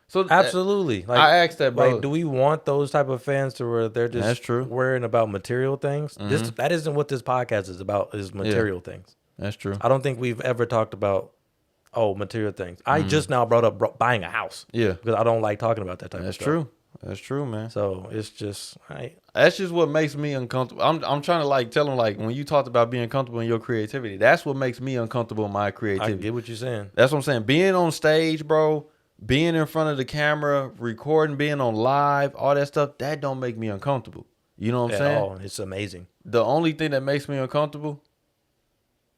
So absolutely. Like, I asked that, bro. Like, do we want those type of fans to where they're just that's true. worrying about material things? That isn't what this podcast is about. Is material things. That's true. I don't think we've ever talked about material things. I just now brought up buying a house. Yeah, because I don't like talking about that type of stuff. That's true. That's true, man. So it's just that's just what makes me uncomfortable. I'm trying to like tell them like when you talked about being comfortable in your creativity, that's what makes me uncomfortable in my creativity. I get what you're saying. That's what I'm saying. Being on stage, bro, being in front of the camera, recording, being on live, all that stuff, that don't make me uncomfortable. You know what I'm saying? Oh, it's amazing. The only thing that makes me uncomfortable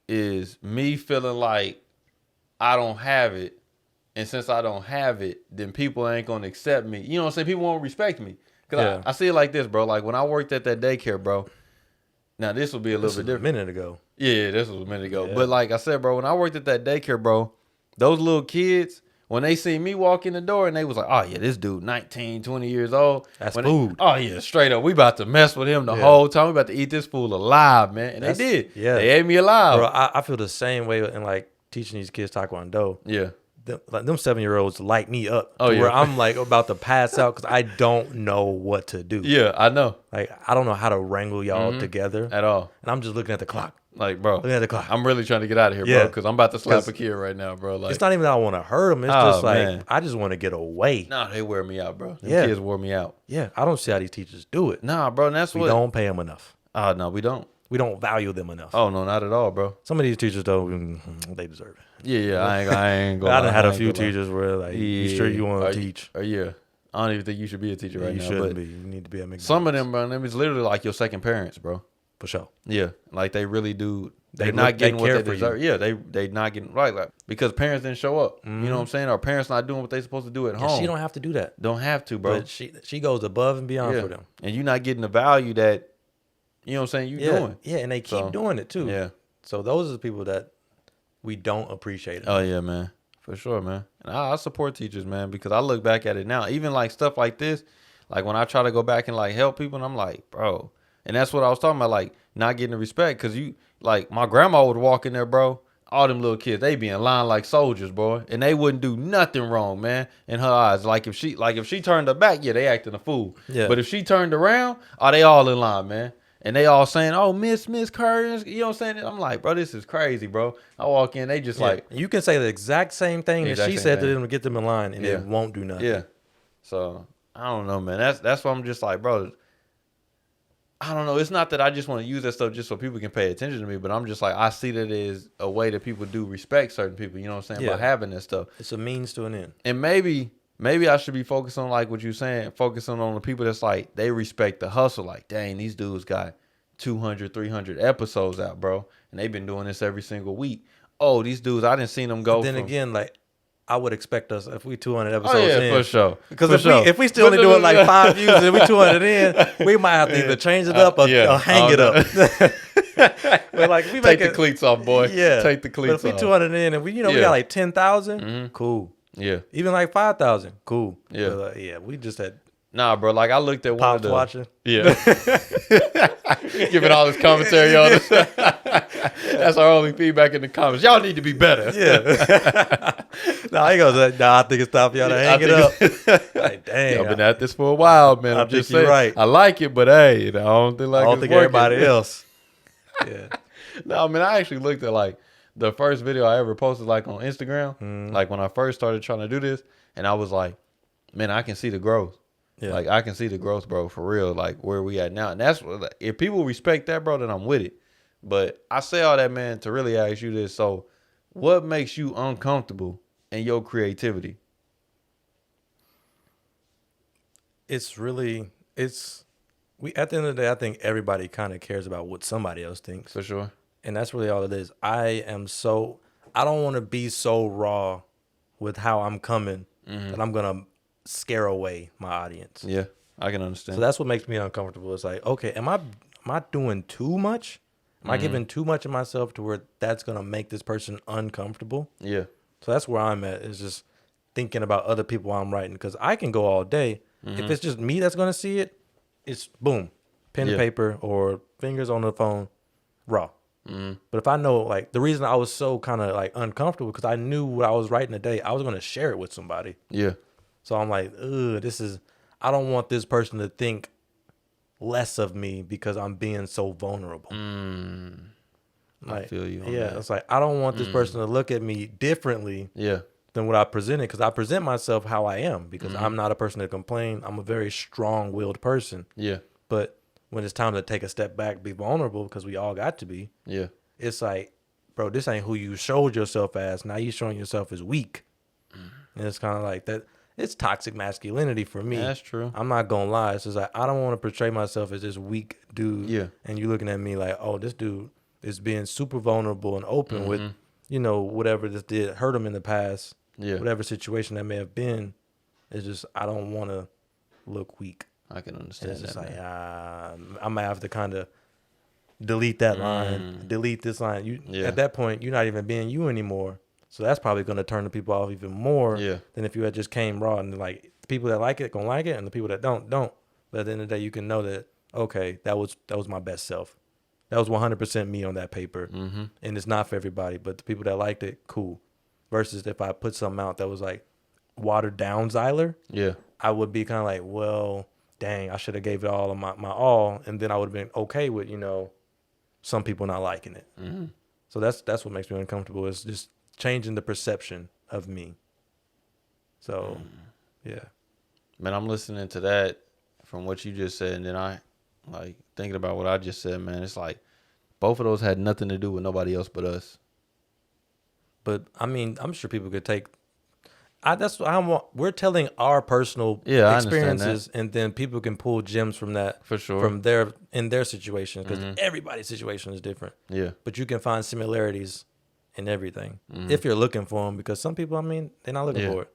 is me feeling like I don't have it. And since I don't have it, then people ain't going to accept me. You know what I'm saying? People won't respect me. Because I see it like this, bro. Like when I worked at that daycare, bro. Now, this will be a little bit different. A minute ago. Yeah, this was a minute ago. Yeah. But like I said, bro, when I worked at that daycare, bro, those little kids, when they see me walk in the door and they was like, oh, yeah, this dude 19, 20 years old. That's food. Oh, yeah, straight up. We about to mess with him the whole time. We about to eat this fool alive, man. And they did. Yeah. They ate me alive. Bro, I feel the same way in like teaching these kids Taekwondo. Yeah. Them 7-year-olds light me up. Where I'm like about to pass out because I don't know what to do. Yeah, I know. Like I don't know how to wrangle y'all together at all. And I'm just looking at the clock. Like, bro, looking at the clock. I'm really trying to get out of here, bro, because I'm about to slap a kid right now, bro. Like, it's not even that I want to hurt them. It's just like I just want to get away. Nah, they wear me out, bro. The kids wore me out. Yeah, I don't see how these teachers do it. Nah, bro, and that's we don't pay them enough. No, we don't. We don't value them enough. Oh no, not at all, bro. Some of these teachers though, they deserve it. Yeah, I ain't going. I done had a few teachers where like, you sure you want to teach? Yeah, I don't even think you should be a teacher right now. You shouldn't be. You need to be at McDonald's. Some of them, bro, them is literally like your second parents, bro. For sure. Yeah, like they really do. They're not getting what they deserve. Yeah, they not getting right, like because parents didn't show up. You know what I'm saying? Or parents not doing what they supposed to do at home. She don't have to do that. Don't have to, bro. But she goes above and beyond for them. And you're not getting the value that you know what I'm saying you doing. Yeah, and they keep doing it too. Yeah. So those are the people that we don't appreciate. Oh yeah, man. For sure, man. And I support teachers, man, because I look back at it now. Even like stuff like this, like when I try to go back and like help people, and I'm like, bro. And that's what I was talking about, like not getting the respect. Cause you, like my grandma would walk in there, bro. All them little kids, they be in line like soldiers, bro. And they wouldn't do nothing wrong, man, in her eyes. Like if she turned her back, yeah, they acting a fool. Yeah. But if she turned around, oh, they all in line, man. And they all saying, oh, Miss Curry, you know what I'm saying? I'm like, bro, this is crazy, bro. I walk in, they just like. You can say the exact same thing that she said to them to get them in line, and it won't do nothing. Yeah. So, I don't know, man. That's why I'm just like, bro, I don't know. It's not that I just want to use that stuff just so people can pay attention to me, but I'm just like, I see that as a way that people do respect certain people, you know what I'm saying, by having this stuff. It's a means to an end. And maybe I should be focusing on like what you're saying, focusing on the people that's like, they respect the hustle. Like, dang, these dudes got 200, 300 episodes out, bro. And they've been doing this every single week. Oh, these dudes, I didn't see them go. But then again, like, I would expect us, if we 200 episodes in. For sure. Because if we still only doing like 5 views and we 200 in, we might have to either change it up or hang it up. But like, we take the cleats off, boy. Yeah. Take the cleats off. But if we 200 in and we got like 10,000, cool. Yeah. Even like 5,000, cool. Yeah. But, we just had. Nah, bro. Like I looked at one of the watching. Yeah. Giving all this commentary on this. That's our only feedback in the comments. Y'all need to be better. Yeah. I think it's time for y'all to hang it up. Like, dang. Y'all been at this for a while, man. I'm just saying. Right. I like it, but hey, I don't think everybody else. Yeah. No, man, I actually looked at like the first video I ever posted like on Instagram, like when I first started trying to do this, and I was like, man, I can see the growth. Yeah. Like I can see the growth, bro, for real, like where we at now. And that's what, if people respect that, bro, then I'm with it. But I say all that, man, to really ask you this. So what makes you uncomfortable in your creativity? At the end of the day, I think everybody kind of cares about what somebody else thinks. For sure. And that's really all it is. I don't want to be so raw with how I'm coming that I'm going to scare away my audience. Yeah, I can understand. So that's what makes me uncomfortable. It's like, okay, am I doing too much? Am I giving too much of myself to where that's going to make this person uncomfortable? Yeah. So that's where I'm at, is just thinking about other people while I'm writing. Because I can go all day. If it's just me that's going to see it, it's boom, pen and paper or fingers on the phone, raw. But if I know, like, the reason I was so kind of like uncomfortable because I knew what I was writing today, I was going to share it with somebody. Yeah. So I'm like, I don't want this person to think less of me because I'm being so vulnerable. Like, I feel you on that. that. It's like, I don't want this person to look at me differently than what I presented, because I present myself how I am, because I'm not a person to complain. I'm a very strong-willed person. Yeah. But when it's time to take a step back, be vulnerable, because we all got to be. Yeah. It's like, bro, this ain't who you showed yourself as. Now you showing yourself as weak. And it's kind of like that. It's toxic masculinity for me. That's true. I'm not gonna lie. It's just like, I don't want to portray myself as this weak dude. Yeah. And you looking at me like, oh, this dude is being super vulnerable and open with, whatever this did hurt him in the past. Yeah. Whatever situation that may have been. It's just, I don't want to look weak. I can understand it's that. It's like, I might have to kind of delete that line, delete this line. At that point, you're not even being you anymore. So that's probably going to turn the people off even more than if you had just came raw. And like, the people that like it, going to like it. And the people that don't. But at the end of the day, you can know that, okay, that was my best self. That was 100% me on that paper. And it's not for everybody. But the people that liked it, cool. Versus if I put something out that was like watered down Zyler, I would be kind of like, well, dang, I should have gave it all of my all. And then I would have been okay with, some people not liking it. So that's what makes me uncomfortable, is just changing the perception of me. So, yeah. Man, I'm listening to that from what you just said, and then I like thinking about what I just said, man. It's like both of those had nothing to do with nobody else but us. But I mean, I'm sure people could take. That's what I want. We're telling our personal experiences, and then people can pull gems from that, for sure, from in their situation, because everybody's situation is different. Yeah. But you can find similarities in everything if you're looking for them, because some people, I mean, they're not looking for it.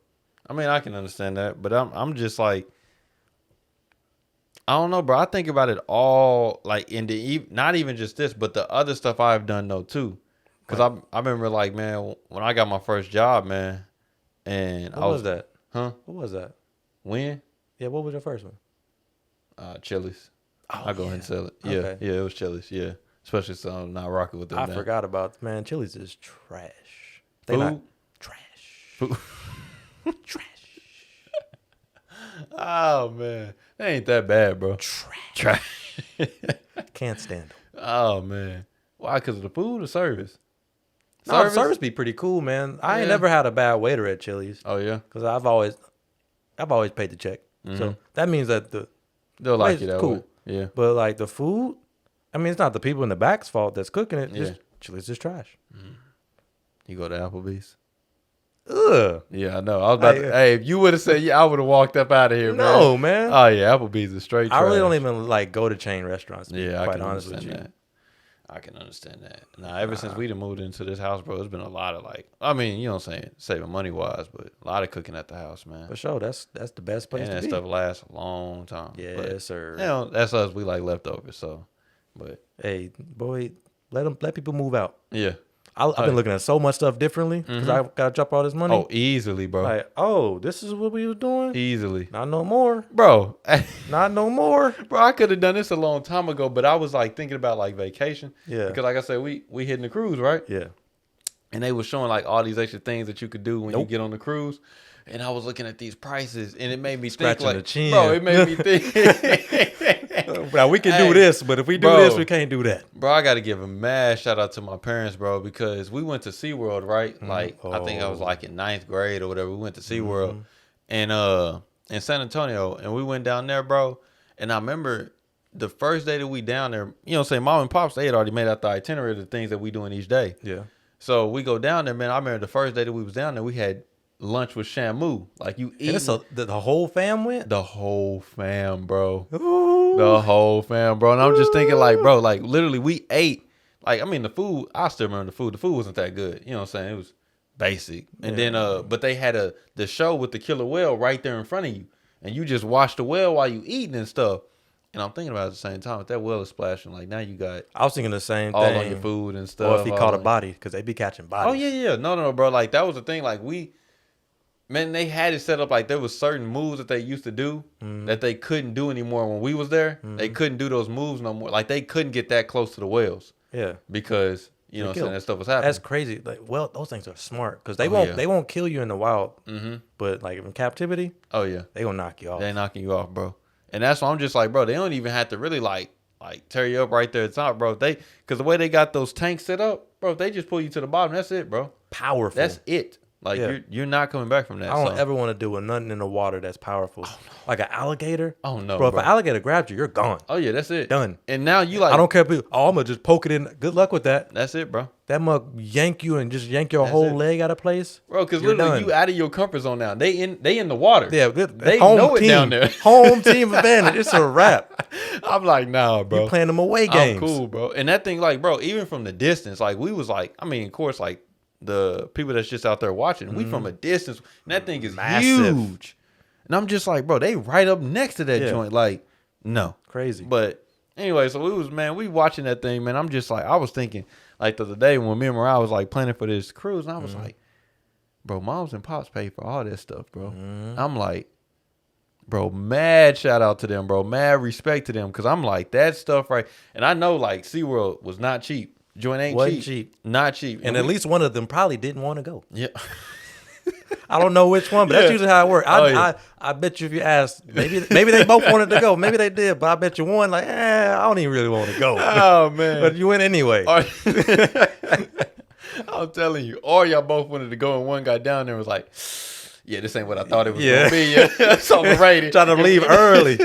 I mean, I can understand that, but I'm just like, I don't know, bro. I think about it all, like not even just this, but the other stuff I've done though too. Because I remember, like, man, when I got my first job, man, And What was that? Huh? What was that? When? Yeah, what was your first one? Chili's. Oh, I'll go ahead and sell it. Yeah, Okay. yeah, it was Chili's. Yeah, especially so I'm not rocking with them. I now. forgot about, man, Chili's is trash. They Food? not trash. Food. Trash. Oh man, that ain't that bad, bro. Trash. Can't stand them. Oh man, why? Because of the food or service? No, the service be pretty cool, man. I ain't Yeah. never had a bad waiter at Chili's Oh yeah, because I've always paid the check. So that means that they'll like Place you is that cool. way. Yeah. but like the food, I mean, it's not the people in the back's fault that's cooking it. Just Yeah. Chili's is trash. You go to Applebee's. Ugh. Yeah, I know. I was about to. Hey, Hey, if you would have said yeah, I would have walked up out of here, man. No, man. Oh yeah, Applebee's is straight. I really trash. don't even like go to chain restaurants. To be Yeah, I quite can honest with understand you. that. I can understand that. Now, ever since we done moved into this house, bro, it's been a lot of like, I mean, you know what I'm saying, saving money wise, but a lot of cooking at the house, man. For sure, that's the best place And to that be. stuff lasts a long time. Yes, But, sir. you know, that's us. We like leftovers, so. But Hey, boy, let people move out. yeah. I've been looking at so much stuff differently because I gotta drop all this money. Oh, easily, bro. Like, oh, this is what we was doing. Easily, Not no more. bro. Not no more. Bro, I could have done this a long time ago, but I was like thinking about like vacation. Yeah. Because like I said, we hitting the cruise, right? Yeah. And they were showing like all these extra things that you could do when you Nope. get on the cruise. And I was looking at these prices, and it made me Scratching think the like, chin. bro, it made me think. Now we can Hey, do this, but if we do bro. this, we can't do that. Bro, I got to give a mad shout out to my parents, bro, because we went to SeaWorld, right? Like, I think I was like in 9th grade or whatever. We went to SeaWorld and in San Antonio, and we went down there, bro. And I remember the first day that we down there, you know what I'm saying, mom and pops, they had already made out the itinerary of the things that we doing each day. Yeah. So we go down there, man. I remember the first day that we was down there, we had lunch with Shamu. Like, you eat And it's the whole fam went. the whole fam, bro. Ooh. The whole fam, bro. And I'm just thinking, like, bro, like, literally, we ate. Like, I mean, the food, I still remember the food. The food wasn't that good. You know what I'm saying? It was basic. And then, but they had the show with the killer whale right there in front of you. And you just watch the whale while you eating and stuff. And I'm thinking about it at the same time, if that whale is splashing, like, now you got I was thinking the same all thing. on your food and stuff. Or if he all caught a on- body, because they be catching bodies. Oh, yeah. No, bro. Like, that was the thing. Like, man, they had it set up like there was certain moves that they used to do that they couldn't do anymore when we was there. They couldn't do those moves no more. Like, they couldn't get that close to the whales Yeah. because, you know what I'm saying, that stuff was happening. That's crazy. Like, well, those things are smart because they yeah. won't kill you in the wild. But like in captivity, Oh, yeah. they gonna knock you off. They knocking you off, bro. And that's why I'm just like, bro, they don't even have to really like tear you up right there at the top, bro. Because the way they got those tanks set up, bro, if they just pull you to the bottom, that's it, bro. Powerful. That's it. Like, Yeah. you're not coming back from that. I don't so. ever want to do with nothing in the water that's powerful. Like an alligator. Oh, no, bro. If bro. an alligator grabs you, you're gone. Oh, yeah, that's it. Done. And now you like, I don't care if you, I'm gonna just poke it in. Good luck with that. that's it, bro. That mug yank you and just yank your That's whole it. leg out of place. Bro, because You're literally done. you out of your comfort zone now. They in the water. Yeah, They home know it team, down there. Home team advantage. It's a wrap. I'm like, nah, bro. You playing them away games. I'm cool, bro. And that thing, like, bro, even from the distance, like, we was like, I mean, of course, like, the people that's just out there watching, we from a distance, and that thing is Massive. huge. And I'm just like, bro, they right up next to that Yeah. joint. Like, no. Crazy. But anyway, so we watching that thing, man. I'm just like, I was thinking, like, the other day when me and Mariah was like planning for this cruise, and I was like, bro, moms and pops pay for all this stuff, bro. I'm like, bro, mad shout out to them, bro. Mad respect to them. Cause I'm like, that stuff right. And I know like SeaWorld was not cheap. Joint ain't Wasn't cheap. cheap. Not cheap. And at least one of them probably didn't want to go. yeah. I don't know which one, but that's Yeah. usually how it works. Oh, yeah. I bet you if you asked, maybe they both wanted to go. Maybe they did, but I bet you one like, I don't even really want to go. Oh man. But you went anyway. Or- I'm telling you. Or y'all both wanted to go and one got down there and was like, yeah, this ain't what I thought it was Yeah. gonna be. Yeah. It's overrated. Trying to leave early.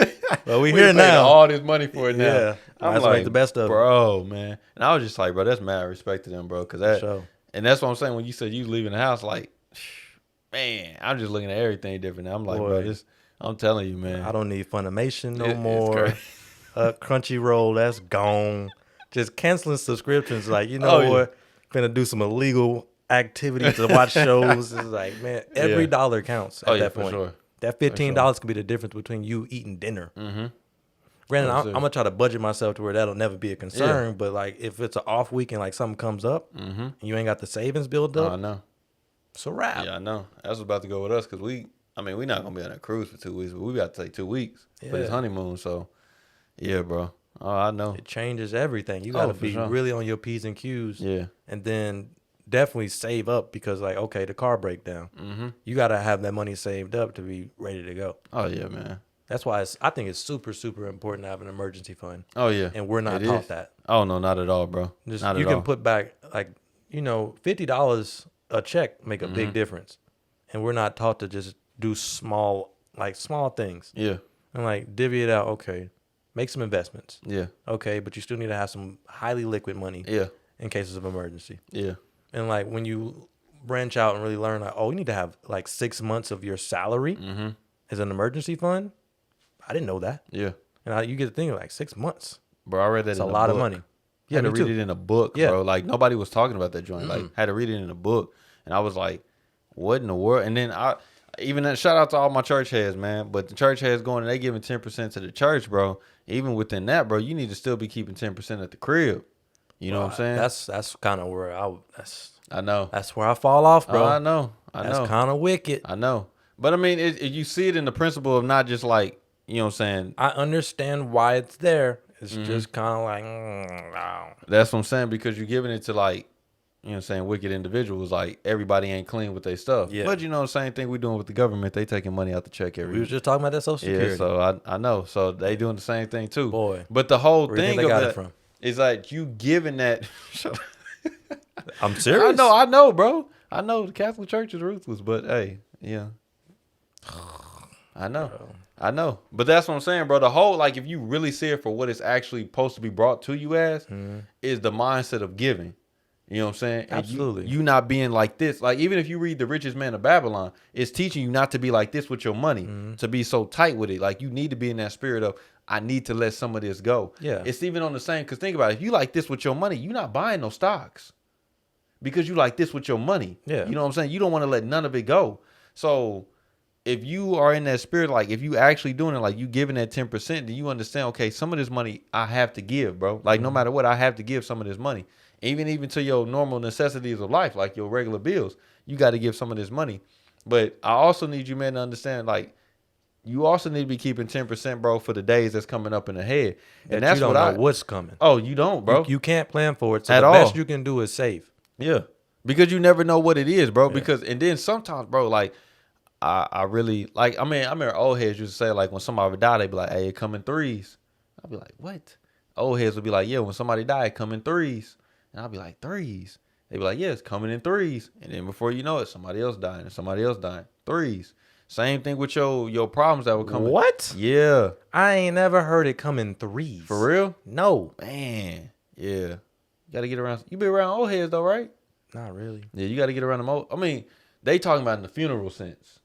But we here paid now. all this money for it now. Yeah. Might as well make the best of it. bro, man. And I was just like, bro, that's mad respect to them, bro. Cause that, sure. and that's what I'm saying when you said you was leaving the house, like, man, I'm just looking at everything different now. I'm like, bro, Boy. I'm telling you, man. I don't need Funimation no It's more. crazy. Crunchyroll, that's gone. Just canceling subscriptions. Like, you know Oh, yeah. what? Finna do some illegal activities to watch shows. It's like, man, every Yeah. dollar counts at Oh, yeah, that for point. sure. That $15 could be the difference between you eating dinner. Mm-hmm. Granted, I'm Absolutely. gonna try to budget myself to where that'll never be a concern. But like, if it's an off week and like something comes up, and you ain't got the savings built I up, know. It's a wrap. Yeah, I know. That's what's about to go with us because we're not going to be on a cruise for 2 weeks, but we got to take 2 weeks for this honeymoon. So, yeah, bro. Oh, I know. It changes everything. You got to be really on your P's and Q's. Yeah. And then definitely save up because, like, okay, the car breakdown. You got to have that money saved up to be ready to go. Oh, yeah, man. That's why I think it's super, super important to have an emergency fund. Oh, yeah. And we're not taught that. Oh, no, not at all, bro. Just, not you at can all. put back, like, $50 a check make a big difference. And we're not taught to just do small things. Yeah. And, like, divvy it out. Okay. Make some investments. Yeah. Okay. But you still need to have some highly liquid money. Yeah. In cases of emergency. Yeah. And, like, when you branch out and really learn, like, oh, you need to have, like, 6 months of your salary as an emergency fund. I didn't know that. Yeah. And you get to think, like, 6 months. Bro, I read that It's in a a lot book. of money. Yeah, had to read it in a book, bro. Like, nobody was talking about that joint. Like, had to read it in a book. And I was like, what in the world? And then shout out to all my church heads, man. But the church heads going and they giving 10% to the church, bro. Even within that, bro, you need to still be keeping 10% at the crib. You know what I'm saying? That's kind of where I know. That's where I fall off, bro. I know. That's kind of wicked. I know. But I mean, you see it in the principle of not just like, you know what I'm saying? I understand why it's there. It's just kind of like, no. That's what I'm saying, because you're giving it to, like, you know what I'm saying, wicked individuals. Like, everybody ain't clean with their stuff. Yeah. But, you know, the same thing we doing with the government. They taking money out the check every We was just talking about that Social Security. Yeah, so I know. So they doing the same thing too. Boy. But the whole Where do you thing think they of got that it from? is like you giving that. I'm serious. I know, bro. I know the Catholic Church is ruthless, but hey, yeah. I know. But that's what I'm saying, bro. The whole, like, if you really see it for what it's actually supposed to be brought to you as, is the mindset of giving. You know what I'm saying? And Absolutely. You not being like this. Like, even if you read The Richest Man of Babylon, it's teaching you not to be like this with your money, to be so tight with it. Like, you need to be in that spirit of, I need to let some of this go. Yeah. It's even on the same, because think about it. If you like this with your money, you're not buying no stocks because you like this with your money. Yeah. You know what I'm saying? You don't want to let none of it go. So if you are in that spirit, like, if you actually doing it, like, you giving that 10%, then you understand, okay, some of this money I have to give, bro. Like, no matter what, I have to give some of this money. Even to your normal necessities of life, like your regular bills, you got to give some of this money. But I also need you, man, to understand, like, you also need to be keeping 10%, bro, for the days that's coming up in the head. And that's you don't what know what's coming. Oh, you don't, bro. You can't plan for it. So At the all. best you can do is save. Yeah. Because you never know what it is, bro. Because, and then sometimes, bro, like, I really, like, I remember old heads used to say, like, when somebody would die, they'd be like, hey, it come in threes. I'd be like, what? Old heads would be like, yeah, when somebody died, it come in threes. And I'll be like, threes? They be like, yeah, it's coming in threes. And then before you know it, somebody else dying and somebody else dying. Threes. Same thing with your problems that will come in. What? Yeah. I ain't never heard it come in threes. For real? No. Man. Yeah. You got to get around. You be around old heads though, right? Not really. Yeah, you got to get around them old. I mean, they talking about in the funeral sense.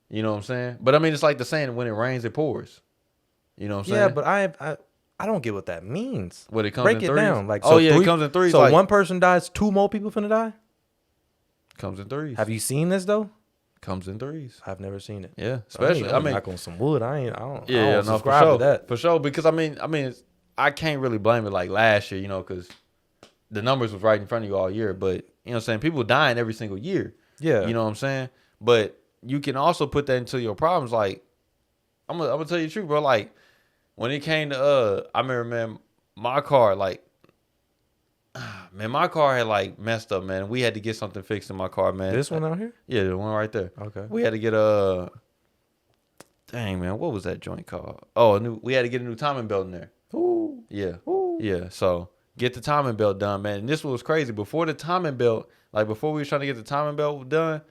You know what I'm saying? But I mean, it's like the saying, when it rains, it pours. You know what I'm saying? Yeah, but I don't get what that means. What it comes Break in it threes? down. Like, oh, yeah, it comes in threes. So like, one person dies, 2 more people finna die? comes in threes. Have you seen this though? Comes in threes. I've never seen it. Yeah, especially. I mean, knock on some wood. I don't no, for subscribe sure. to that. For sure, because I mean, I can't really blame it like last year, you know, because the numbers was right in front of you all year. But you know what I'm saying? People dying every single year. Yeah. You know what I'm saying? But you can also put that into your problems. Like, I'm gonna tell you the truth, bro. Like, when it came to I remember, man, my car, like, man, my car had like messed up, man. We had to get something fixed in my car, man. This one out here? Yeah, the one right there. Okay. We had to get dang, man, what was that joint called? Oh, we had to get a new timing belt in there. Ooh. Yeah. Ooh. Yeah. So get the timing belt done, man. And this was crazy. Before the timing belt, like before we was trying to get the timing belt done,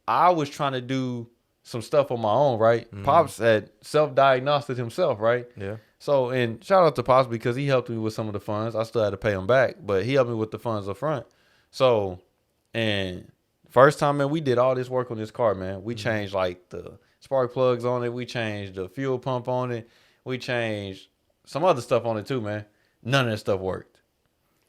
I was trying to do some stuff on my own, right? Pops had self-diagnosed himself, right? Yeah. So, and shout out to Pops because he helped me with some of the funds. I still had to pay him back, but he helped me with the funds up front. So, and first time, man, we did all this work on this car, man. We changed like the spark plugs on it. We changed the fuel pump on it. We changed some other stuff on it too, man. None of that stuff worked.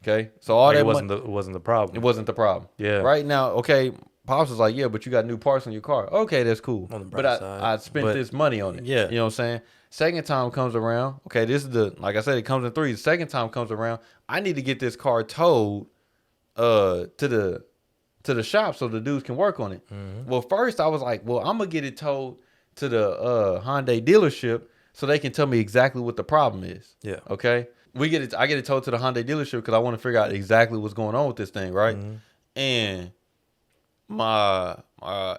Okay. So all Like that it wasn't the problem. it wasn't the problem. Yeah. Right now, okay, Pops was like, yeah, but you got new parts on your car. Okay, that's cool. On the But bright side. I spent this money on it. Yeah. You know what I'm saying? Second time comes around. Okay, this is like I said, it comes in threes. Second time comes around. I need to get this car towed to to the shop so the dudes can work on it. Well, first I was like, well, I'm gonna get it towed to the Hyundai dealership so they can tell me exactly what the problem is. Yeah. Okay. I get it towed to the Hyundai dealership because I want to figure out exactly what's going on with this thing, right? And my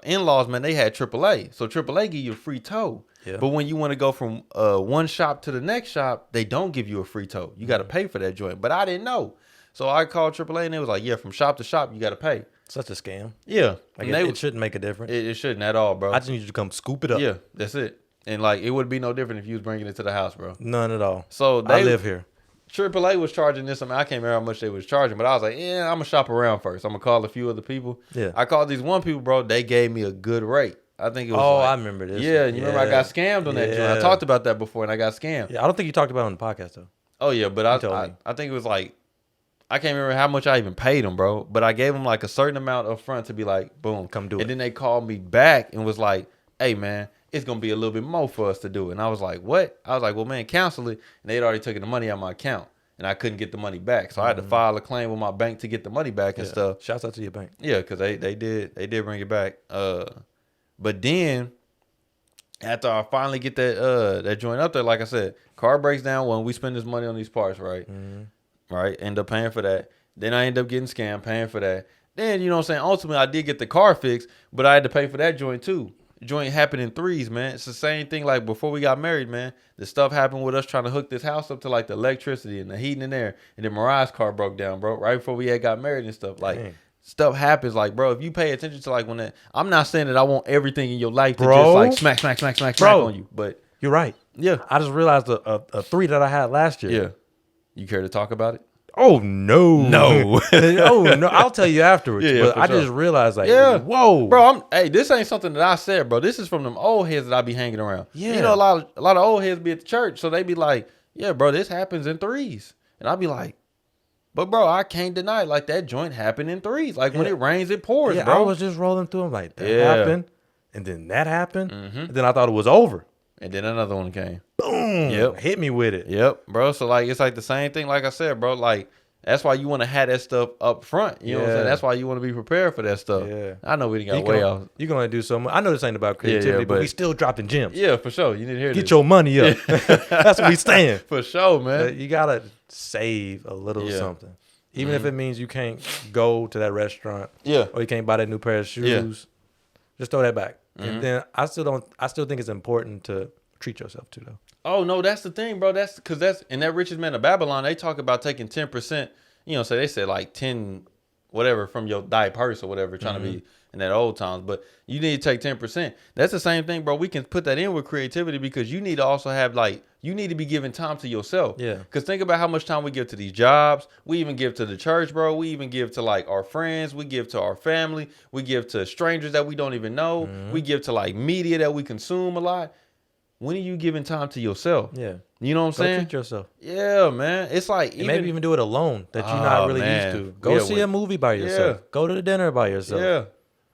in-laws, man, they had AAA. So AAA give you a free tow. Yeah. But when you want to go from one shop to the next shop, they don't give you a free tow. You got to pay for that joint. But I didn't know. So I called AAA and they was like, yeah, from shop to shop, you got to pay. Such a scam. Yeah. Like it shouldn't make a difference. It shouldn't at all, bro. I just need you to come scoop it up. Yeah, that's it. And like, it would be no different if you was bringing it to the house, bro. None at all. So I live here. AAA was charging this. I mean, I can't remember how much they was charging, but I was like, yeah, I'm gonna shop around first. I'm gonna call a few other people. Yeah. I called these one people, bro. They gave me a good rate. I think it was. Oh, like, I remember this. Yeah, you remember I got scammed on that joint. I talked about that before, and I got scammed. Yeah, I don't think you talked about it on the podcast though. Oh yeah, but I think it was like, I can't remember how much I even paid them, bro. But I gave them like a certain amount up front to be like, boom, come do it. And then they called me back and was like, hey man, it's gonna be a little bit more for us to do it. And I was like, what? I was like, well, man, cancel it. And they'd already taken the money out of my account, and I couldn't get the money back, so I had to file a claim with my bank to get the money back and stuff. Shouts out to your bank. Yeah, because they did bring it back. But then after I finally get that joint up there, like I said, car breaks down when we spend this money on these parts, right? Right, end up paying for that. Then I end up getting scammed, paying for that. Then, you know what I'm saying, ultimately I did get the car fixed, but I had to pay for that joint too. Joint happened in threes, man. It's the same thing like before we got married, man. The stuff happened with us trying to hook this house up to like the electricity and the heating in there. And then Mariah's car broke down, bro, right before we had got married and stuff. Like, stuff happens. Like, bro, if you pay attention to like when that, I'm not saying that I want everything in your life to just like smack on you, but you're right. Yeah. I just realized a 3 that I had last year. Yeah. You care to talk about it? Oh no. Oh no. I'll tell you afterwards. Yeah, but I sure. just realized like, Yeah. whoa. Bro, hey, this ain't something that I said, bro. This is from them old heads that I be hanging around. Yeah. You know, a lot of old heads be at the church, so they be like, yeah, bro, this happens in threes. And I be like, but bro, I can't deny it. Like that joint happened in threes. Like when it rains, it pours, bro. I was just rolling through them like that happened. And then that happened. And then I thought it was over. And then another one came. Boom. Yep. Hit me with it. Yep, bro. So like it's like the same thing. Like I said, bro, like that's why you want to have that stuff up front. You know what I'm saying? That's why you want to be prepared for that stuff. Yeah. I know we didn't got way off. You can only do so much. I know this ain't about creativity, but we still dropping gems. Yeah, for sure. You need to hear this. Get your money up. That's what we stand. For sure, man. You gotta save a little something. Even if it means you can't go to that restaurant. Yeah. Or you can't buy that new pair of shoes. Just throw that back. And then I still think it's important to treat yourself too though. Oh no, that's the thing, bro. That's because in that Richest Man of Babylon, they talk about taking 10%. You know, so they said like 10, whatever from your thy purse or whatever, trying to be in that old times. But you need to take 10%. That's the same thing, bro. We can put that in with creativity because you need to also have like, you need to be giving time to yourself. Yeah. Because think about how much time we give to these jobs. We even give to the church, bro. We even give to like our friends. We give to our family. We give to strangers that we don't even know. We give to like media that we consume a lot. When are you giving time to yourself? Yeah. You know what I'm saying? Treat yourself. Yeah, man. It's like maybe even do it alone that you're not really used to. Go see a movie by yourself. Go to the dinner by yourself. Yeah.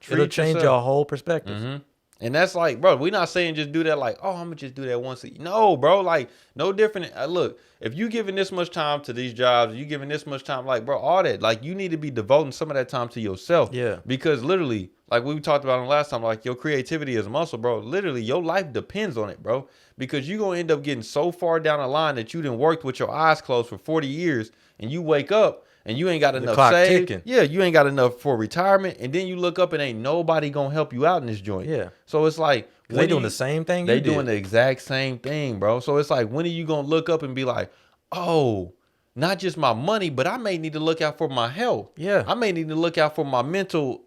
It'll change your whole perspective. And that's like, bro, we're not saying just do that like, oh, I'm going to just do that once a year. No, bro, like, no different. Look, if you giving this much time to these jobs, you giving this much time, like, bro, all that, like, you need to be devoting some of that time to yourself. Yeah. Because literally, like we talked about on last time, like, your creativity is a muscle, bro. Literally, your life depends on it, bro. Because you're going to end up getting so far down the line that you done worked with your eyes closed for 40 years, and you wake up, and you ain't got enough saved. Ticking. Yeah, you ain't got enough for retirement. And then you look up and ain't nobody gonna help you out in this joint. Yeah. So it's like they doing the same thing. They doing the exact same thing, bro. So it's like, when are you gonna look up and be like, oh, not just my money, but I may need to look out for my health. Yeah. I may need to look out for my mental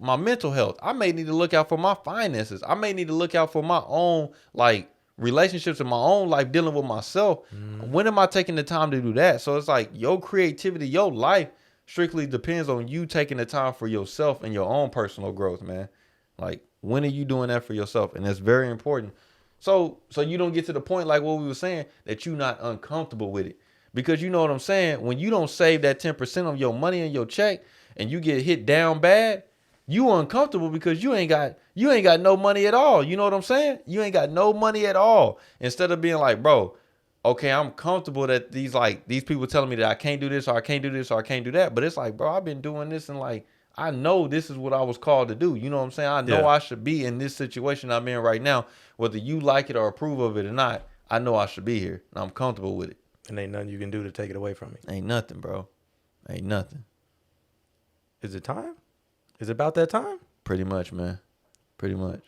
health. I may need to look out for my finances. I may need to look out for my own like relationships in my own life, dealing with myself. When am I taking the time to do that? So it's like your creativity, your life strictly depends on you taking the time for yourself and your own personal growth, man. Like, when are you doing that for yourself? And that's very important. So you don't get to the point, like what we were saying, that you're not uncomfortable with it. Because you know what I'm saying? When you don't save that 10% of your money in your check and you get hit down bad, you uncomfortable because you ain't got no money at all. You know what I'm saying? You ain't got no money at all. Instead of being like, bro, okay, I'm comfortable that these people telling me that I can't do this or I can't do this or I can't do that. But it's like, bro, I've been doing this and like, I know this is what I was called to do. You know what I'm saying? I know I should be in this situation I'm in right now. Whether you like it or approve of it or not, I know I should be here. And I'm comfortable with it. And ain't nothing you can do to take it away from me. Ain't nothing, bro. Ain't nothing. Is it time? Is it about that time? Pretty much, man. Pretty much.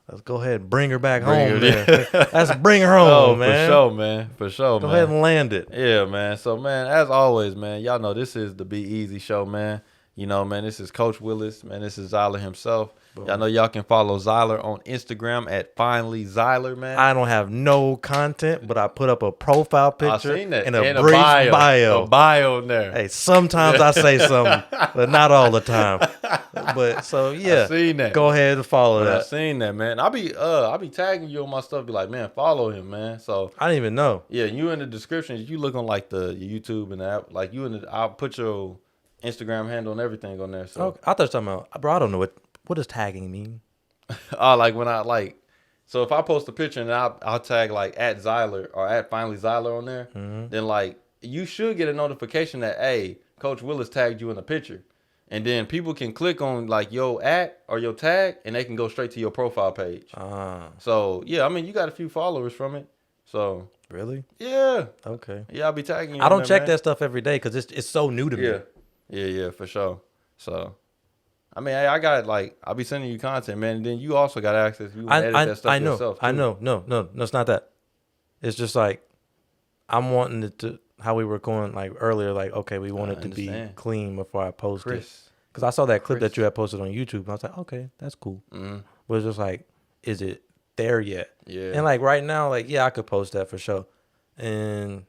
Let's go ahead and bring her back home, man. Let's bring her home, man. For sure, man. For sure, Go man. ahead and land it. Yeah, man. So, man, as always, man, y'all know this is the Be Eazy Show, man. You know, man, this is Coach Williz. Man, this is Zyler himself. Boom. Y'all know y'all can follow Zyler on Instagram at Finally Zyler, man. I don't have no content, but I put up a profile picture and a brief bio. A bio in there. Hey, sometimes I say something, but not all the time. But so yeah, I seen that. Go ahead and follow that. I seen that, man. I'll be tagging you on my stuff. Be like, man, follow him, man. So I didn't even know. Yeah, you in the description. You look on like the YouTube and the app. Like you in the. I'll put your Instagram handle and everything on there. So okay. I thought you were talking about, bro, I don't know what does tagging mean. Like when I like, so if I post a picture and I'll tag like at Zyler or at Finally Zyler on there, then like you should get a notification that hey, Coach Williz tagged you in the picture, and then people can click on like your at or your tag and they can go straight to your profile page. So yeah, I mean you got a few followers from it. So really, yeah, okay, yeah, I'll be tagging you. I don't check that stuff every day because it's so new to me. Yeah, for sure. So, I mean, I got like I'll be sending you content, man. And then you also got access. You edit that stuff yourself. I know. No, it's not that. It's just like I'm wanting it to how we were going like earlier. Like, okay, we want it to be clean before I post it. Because I saw that clip that you had posted on YouTube, and I was like, okay, that's cool. But it's just like, is it there yet? Yeah. And like right now, like yeah, I could post that for sure. And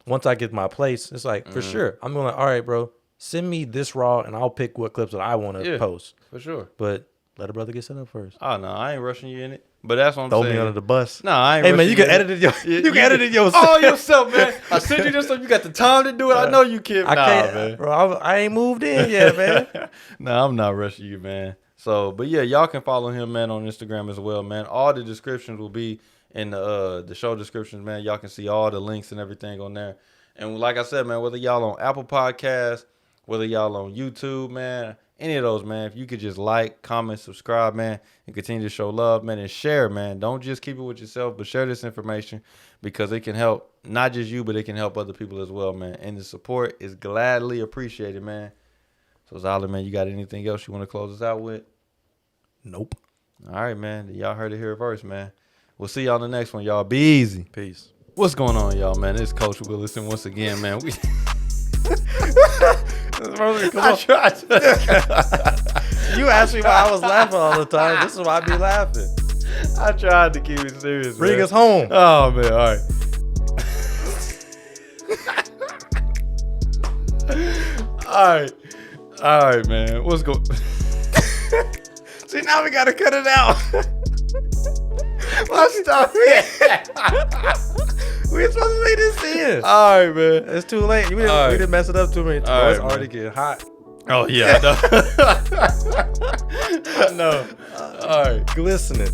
once I get my place, it's like for sure I'm going like, all right, bro. Send me this raw, and I'll pick what clips that I want to post. For sure. But let a brother get set up first. Oh, no, I ain't rushing you in it. But that's what I'm saying. saying. Throw me under the bus. No, I ain't hey, rushing man, you can edit it yourself. You can edit it yourself. Oh, yourself, man. I sent you this stuff. You got the time to do it. I know you can. I can't, man. Bro, I ain't moved in yet, man. No, I'm not rushing you, man. So, but yeah, y'all can follow him, man, on Instagram as well, man. All the descriptions will be in the show descriptions, man. Y'all can see all the links and everything on there. And like I said, man, whether y'all on Apple Podcasts, whether y'all on YouTube, man, any of those, man, if you could just like, comment, subscribe, man, and continue to show love, man, and share, man. Don't just keep it with yourself, but share this information because it can help not just you, but it can help other people as well, man. And the support is gladly appreciated, man. So, Zyler, man, you got anything else you want to close us out with? Nope. All right, man. Y'all heard it here first, man. We'll see y'all in the next one, y'all. Be easy. Peace. What's going on, y'all, man? It's Coach Williz, and once again, man, we... I tried to. You asked me why I was laughing all the time. This is why I be laughing. I tried to keep it serious. Bring us home. Oh man, all right. all right, man. What's going? See, now we gotta cut it out. Let's stop it. We're supposed to lay this in. All right, man. It's too late. We didn't mess it up too many times. It's already getting hot. Oh, yeah, I know. I know. All right. Glistening.